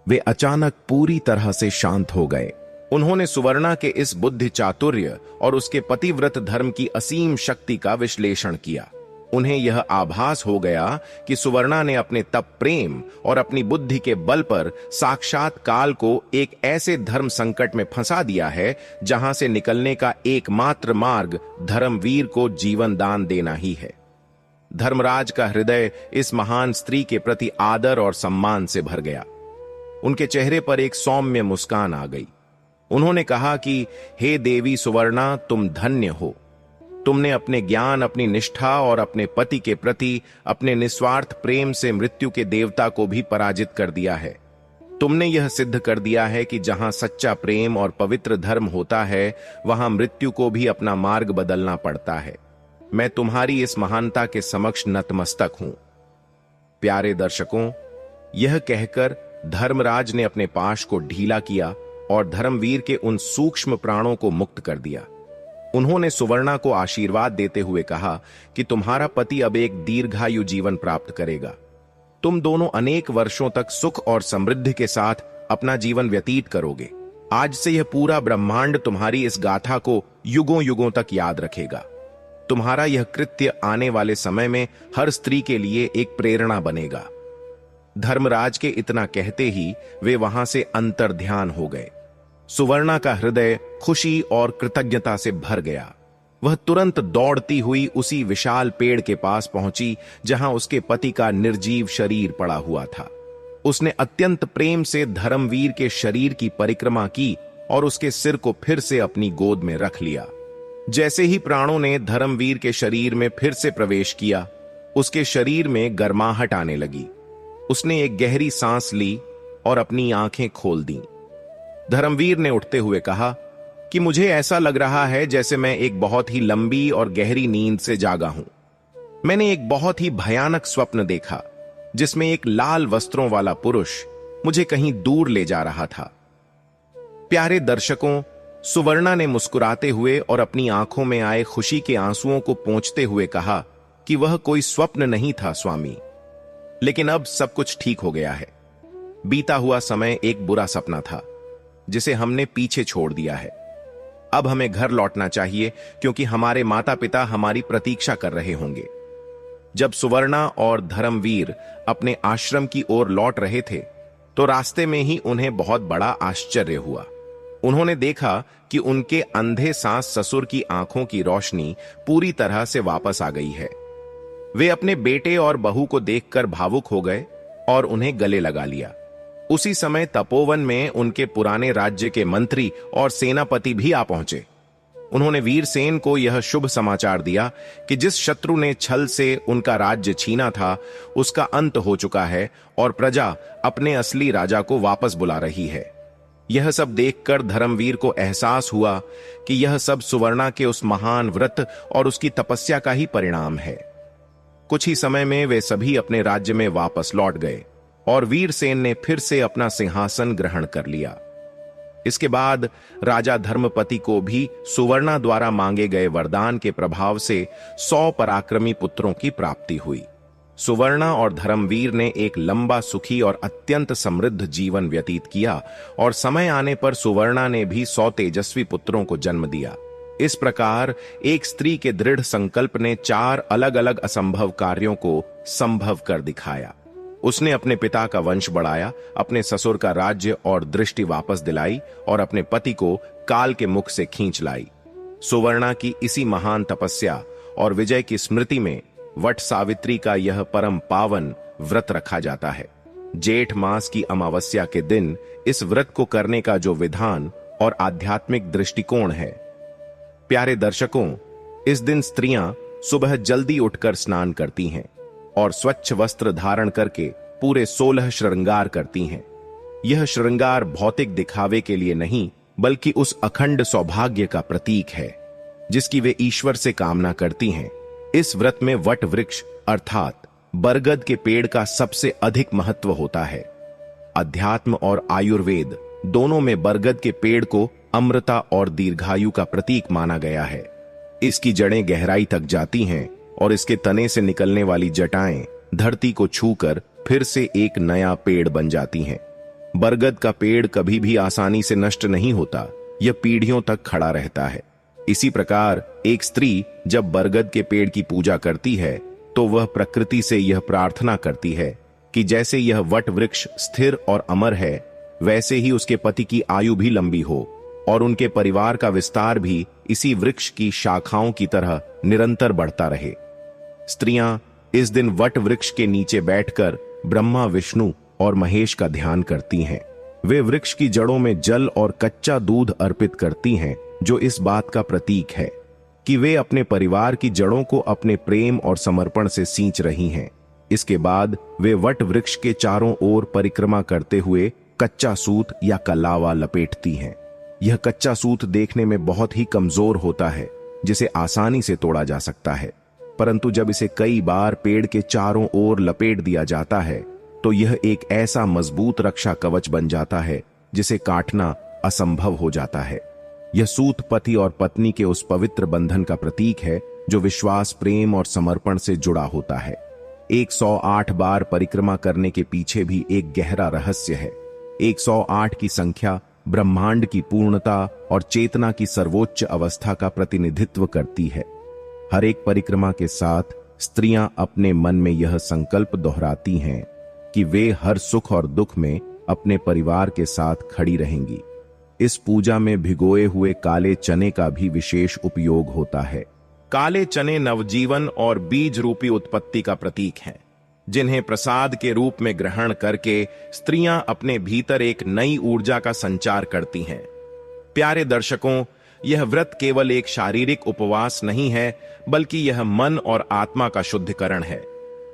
वे अचानक पूरी तरह से शांत हो गए। उन्होंने सुवर्णा के इस बुद्धि चातुर्य और उसके पतिव्रत धर्म की असीम शक्ति का विश्लेषण किया। उन्हें यह आभास हो गया कि सुवर्णा ने अपने तप, प्रेम और अपनी बुद्धि के बल पर साक्षात काल को एक ऐसे धर्म संकट में फंसा दिया है जहां से निकलने का एकमात्र मार्ग धर्मवीर को जीवन दान देना ही है। धर्मराज का हृदय इस महान स्त्री के प्रति आदर और सम्मान से भर गया। उनके चेहरे पर एक सौम्य मुस्कान आ गई। उन्होंने कहा कि हे देवी सुवर्णा, तुम धन्य हो। तुमने अपने ज्ञान, अपनी निष्ठा और अपने पति के प्रति अपने निस्वार्थ प्रेम से मृत्यु के देवता को भी पराजित कर दिया है। तुमने यह सिद्ध कर दिया है कि जहां सच्चा प्रेम और पवित्र धर्म होता है, वहां मृत्यु को भी अपना मार्ग बदलना पड़ता है। मैं तुम्हारी इस महानता के समक्ष नतमस्तक हूं। प्यारे दर्शकों, यह कहकर धर्मराज ने अपने पाश को ढीला किया और धर्मवीर के उन सूक्ष्म प्राणों को मुक्त कर दिया। उन्होंने सुवर्णा को आशीर्वाद देते हुए कहा कि तुम्हारा पति अब एक दीर्घायु जीवन प्राप्त करेगा। तुम दोनों अनेक वर्षों तक सुख और समृद्धि के साथ अपना जीवन व्यतीत करोगे। आज से यह पूरा ब्रह्मांड तुम्हारी इस गाथा को युगों युगों तक याद रखेगा। तुम्हारा यह कृत्य आने वाले समय में हर स्त्री के लिए एक प्रेरणा बनेगा। धर्मराज के इतना कहते ही वे वहां से अंतर्ध्यान हो गए। सुवर्णा का हृदय खुशी और कृतज्ञता से भर गया। वह तुरंत दौड़ती हुई उसी विशाल पेड़ के पास पहुंची जहां उसके पति का निर्जीव शरीर पड़ा हुआ था। उसने अत्यंत प्रेम से धर्मवीर के शरीर की परिक्रमा की और उसके सिर को फिर से अपनी गोद में रख लिया। जैसे ही प्राणों ने धर्मवीर के शरीर में फिर से प्रवेश किया, उसके शरीर में गर्माहट आने लगी। उसने एक गहरी सांस ली और अपनी आंखें खोल दी। धर्मवीर ने उठते हुए कहा कि मुझे ऐसा लग रहा है जैसे मैं एक बहुत ही लंबी और गहरी नींद से जागा हूं। मैंने एक बहुत ही भयानक स्वप्न देखा जिसमें एक लाल वस्त्रों वाला पुरुष मुझे कहीं दूर ले जा रहा था। प्यारे दर्शकों, सुवर्णा ने मुस्कुराते हुए और अपनी आंखों में आए खुशी के आंसुओं को पोंछते हुए कहा कि वह कोई स्वप्न नहीं था स्वामी, लेकिन अब सब कुछ ठीक हो गया है। बीता हुआ समय एक बुरा सपना था जिसे हमने पीछे छोड़ दिया है। अब हमें घर लौटना चाहिए क्योंकि हमारे माता पिता हमारी प्रतीक्षा कर रहे होंगे। जब सुवर्णा और धर्मवीर अपने आश्रम की ओर लौट रहे थे तो रास्ते में ही उन्हें बहुत बड़ा आश्चर्य हुआ। उन्होंने देखा कि उनके अंधे सांस ससुर की आंखों की रोशनी पूरी तरह से वापस आ गई है। वे अपने बेटे और बहू को देखकर भावुक हो गए और उन्हें गले लगा लिया। उसी समय तपोवन में उनके पुराने राज्य के मंत्री और सेनापति भी आ पहुंचे। उन्होंने वीरसेन को यह शुभ समाचार दिया कि जिस शत्रु ने छल से उनका राज्य छीना था उसका अंत हो चुका है और प्रजा अपने असली राजा को वापस बुला रही है। यह सब देखकर धर्मवीर को एहसास हुआ कि यह सब सुवर्णा के उस महान व्रत और उसकी तपस्या का ही परिणाम है। कुछ ही समय में वे सभी अपने राज्य में वापस लौट गए और वीरसेन ने फिर से अपना सिंहासन ग्रहण कर लिया। इसके बाद राजा धर्मपति को भी सुवर्णा द्वारा मांगे गए वरदान के प्रभाव से 100 पराक्रमी पुत्रों की प्राप्ति हुई। सुवर्णा और धर्मवीर ने एक लंबा, सुखी और अत्यंत समृद्ध जीवन व्यतीत किया और समय आने पर सुवर्णा ने भी 100 तेजस्वी पुत्रों को जन्म दिया। इस प्रकार एक स्त्री के दृढ़ संकल्प ने 4 अलग अलग असंभव कार्यों को संभव कर दिखाया। उसने अपने पिता का वंश बढ़ाया, अपने ससुर का राज्य और दृष्टि वापस दिलाई और अपने पति को काल के मुख से खींच लाई। सुवर्णा की इसी महान तपस्या और विजय की स्मृति में वट सावित्री का यह परम पावन व्रत रखा जाता है। जेठ मास की अमावस्या के दिन इस व्रत को करने का जो विधान और आध्यात्मिक दृष्टिकोण है। प्यारे दर्शकों, इस दिन स्त्रियां सुबह जल्दी उठकर स्नान करती हैं और स्वच्छ वस्त्र धारण करके पूरे 16 श्रृंगार करती हैं। यह श्रृंगार भौतिक दिखावे के लिए नहीं बल्कि उस अखंड सौभाग्य का प्रतीक है जिसकी वे ईश्वर से कामना करती हैं। इस व्रत में वट वृक्ष अर्थात बरगद के पेड़ का सबसे अधिक महत्व होता है। अध्यात्म और आयुर्वेद दोनों में बरगद के पेड़ को अमृता और दीर्घायु का प्रतीक माना गया है। इसकी जड़ें गहराई तक जाती हैं और इसके तने से निकलने वाली जटाएं धरती को छूकर फिर से एक नया पेड़ बन जाती हैं। बरगद का पेड़ कभी भी आसानी से नष्ट नहीं होता, यह पीढ़ियों तक खड़ा रहता है। इसी प्रकार एक स्त्री जब बरगद के पेड़ की पूजा करती है तो वह प्रकृति से यह प्रार्थना करती है कि जैसे यह वट वृक्ष स्थिर और अमर है वैसे ही उसके पति की आयु भी लंबी हो और उनके परिवार का विस्तार भी इसी वृक्ष की शाखाओं की तरह निरंतर बढ़ता रहे। स्त्रियां इस दिन वट वृक्ष के नीचे बैठकर ब्रह्मा, विष्णु और महेश का ध्यान करती हैं। वे वृक्ष की जड़ों में जल और कच्चा दूध अर्पित करती हैं, जो इस बात का प्रतीक है कि वे अपने परिवार की जड़ों को अपने प्रेम और समर्पण से सींच रही हैं। इसके बाद वे वट वृक्ष के चारों ओर परिक्रमा करते हुए कच्चा सूत या कलावा लपेटती हैं। यह कच्चा सूत देखने में बहुत ही कमजोर होता है जिसे आसानी से तोड़ा जा सकता है, परंतु जब इसे कई बार पेड़ के चारों ओर लपेट दिया जाता है तो यह एक ऐसा मजबूत रक्षा कवच बन जाता है जिसे काटना असंभव हो जाता है। यह सूत पति और पत्नी के उस पवित्र बंधन का प्रतीक है जो विश्वास, प्रेम और समर्पण से जुड़ा होता है। 108 बार परिक्रमा करने के पीछे भी एक गहरा रहस्य है। 108 की संख्या ब्रह्मांड की पूर्णता और चेतना की सर्वोच्च अवस्था का प्रतिनिधित्व करती है। हर एक परिक्रमा के साथ स्त्रियां अपने मन में यह संकल्प दोहराती हैं कि वे हर सुख और दुख में अपने परिवार के साथ खड़ी रहेंगी। इस पूजा में भिगोए हुए काले चने का भी विशेष उपयोग होता है। काले चने नवजीवन और बीज रूपी उत्पत्ति का प्रतीक हैं, जिन्हें प्रसाद के रूप में ग्रहण करके स्त्रियां अपने भीतर एक नई ऊर्जा का संचार करती हैं। प्यारे दर्शकों, यह व्रत केवल एक शारीरिक उपवास नहीं है बल्कि यह मन और आत्मा का शुद्धिकरण है।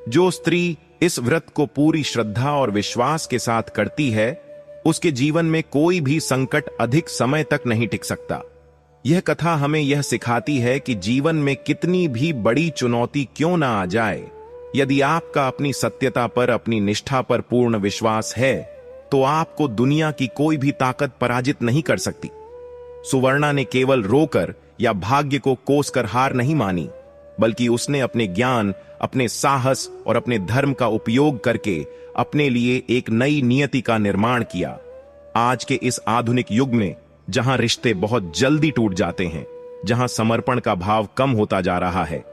जो स्त्री इस व्रत को पूरी श्रद्धा और विश्वास के साथ करती है उसके जीवन में कोई भी संकट अधिक समय तक नहीं टिक सकता। यह कथा हमें यह सिखाती है कि जीवन में कितनी भी बड़ी चुनौती क्यों ना आ जाए, यदि आपका अपनी सत्यता पर, अपनी निष्ठा पर पूर्ण विश्वास है तो आपको दुनिया की कोई भी ताकत पराजित नहीं कर सकती। सुवर्णा ने केवल रोकर या भाग्य को कोसकर हार नहीं मानी, बल्कि उसने अपने ज्ञान, अपने साहस और अपने धर्म का उपयोग करके अपने लिए एक नई नियति का निर्माण किया। आज के इस आधुनिक युग में जहां रिश्ते बहुत जल्दी टूट जाते हैं, जहां समर्पण का भाव कम होता जा रहा है,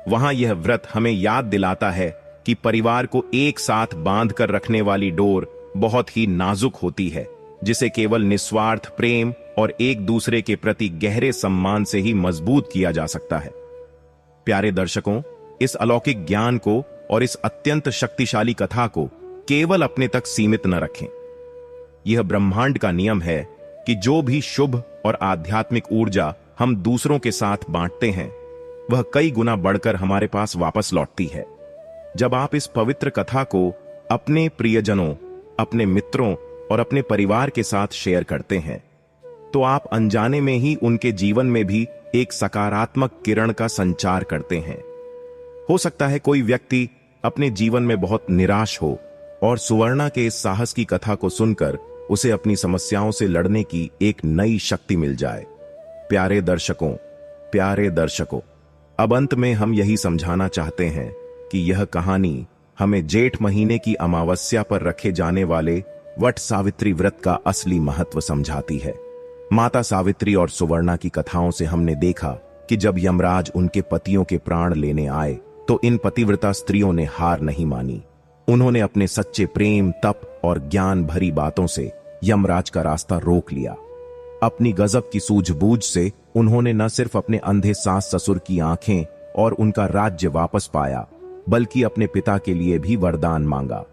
वहां यह व्रत हमें याद दिलाता है कि परिवार को एक साथ बांध कर रखने वाली डोर बहुत ही नाजुक होती है, जिसे केवल निस्वार्थ प्रेम और एक दूसरे के प्रति गहरे सम्मान से ही मजबूत किया जा सकता है। प्यारे दर्शकों, इस अलौकिक ज्ञान को और इस अत्यंत शक्तिशाली कथा को केवल अपने तक सीमित न रखें। यह ब्रह्मांड का नियम है कि जो भी शुभ और आध्यात्मिक ऊर्जा हम दूसरों के साथ बांटते हैं, वह कई गुना बढ़कर हमारे पास वापस लौटती है। जब आप इस पवित्र कथा को अपने प्रियजनों, अपने मित्रों और अपने परिवार के साथ शेयर करते हैं, तो आप अनजाने में ही उनके जीवन में भी एक सकारात्मक किरण का संचार करते हैं। हो सकता है कोई व्यक्ति अपने जीवन में बहुत निराश हो और सुवर्णा के इस साहस की कथा को सुनकर उसे अपनी समस्याओं से लड़ने की एक नई शक्ति मिल जाए। प्यारे दर्शकों, अब अंत में हम यही समझाना चाहते हैं कि यह कहानी हमें जेठ महीने की अमावस्या पर रखे जाने वाले वट सावित्री व्रत का असली महत्व समझाती है। माता सावित्री और सुवर्णा की कथाओं से हमने देखा कि जब यमराज उनके पतियों के प्राण लेने आए, तो इन पतिव्रता स्त्रियों ने हार नहीं मानी। उन्होंने अपने सच्चे प्रेम, तप और ज्ञान भरी बातों से यमराज का रास्ता रोक लिया। अपनी गजब की सूझबूझ से उन्होंने न सिर्फ अपने अंधे सास ससुर की आंखें और उनका राज्य वापस पाया, बल्कि अपने पिता के लिए भी वरदान मांगा।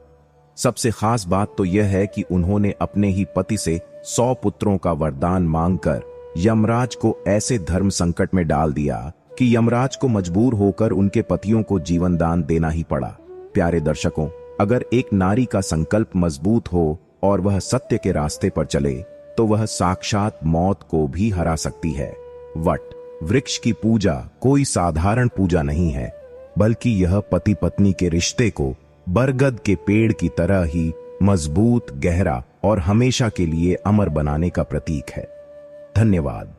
सबसे खास बात तो यह है कि उन्होंने अपने ही पति से 100 पुत्रों का वरदान मांगकर यमराज को ऐसे धर्म संकट में डाल दिया कि यमराज को मजबूर होकर उनके पतियों को जीवन दान देना ही पड़ा। प्यारे दर्शकों, अगर एक नारी का संकल्प मजबूत हो और वह सत्य के रास्ते पर चले, तो वह साक्षात मौत को भी हरा सकती है। वट वृक्ष की पूजा कोई साधारण पूजा नहीं है, बल्कि यह पति पत्नी के रिश्ते को बरगद के पेड़ की तरह ही मजबूत, गहरा और हमेशा के लिए अमर बनाने का प्रतीक है। धन्यवाद।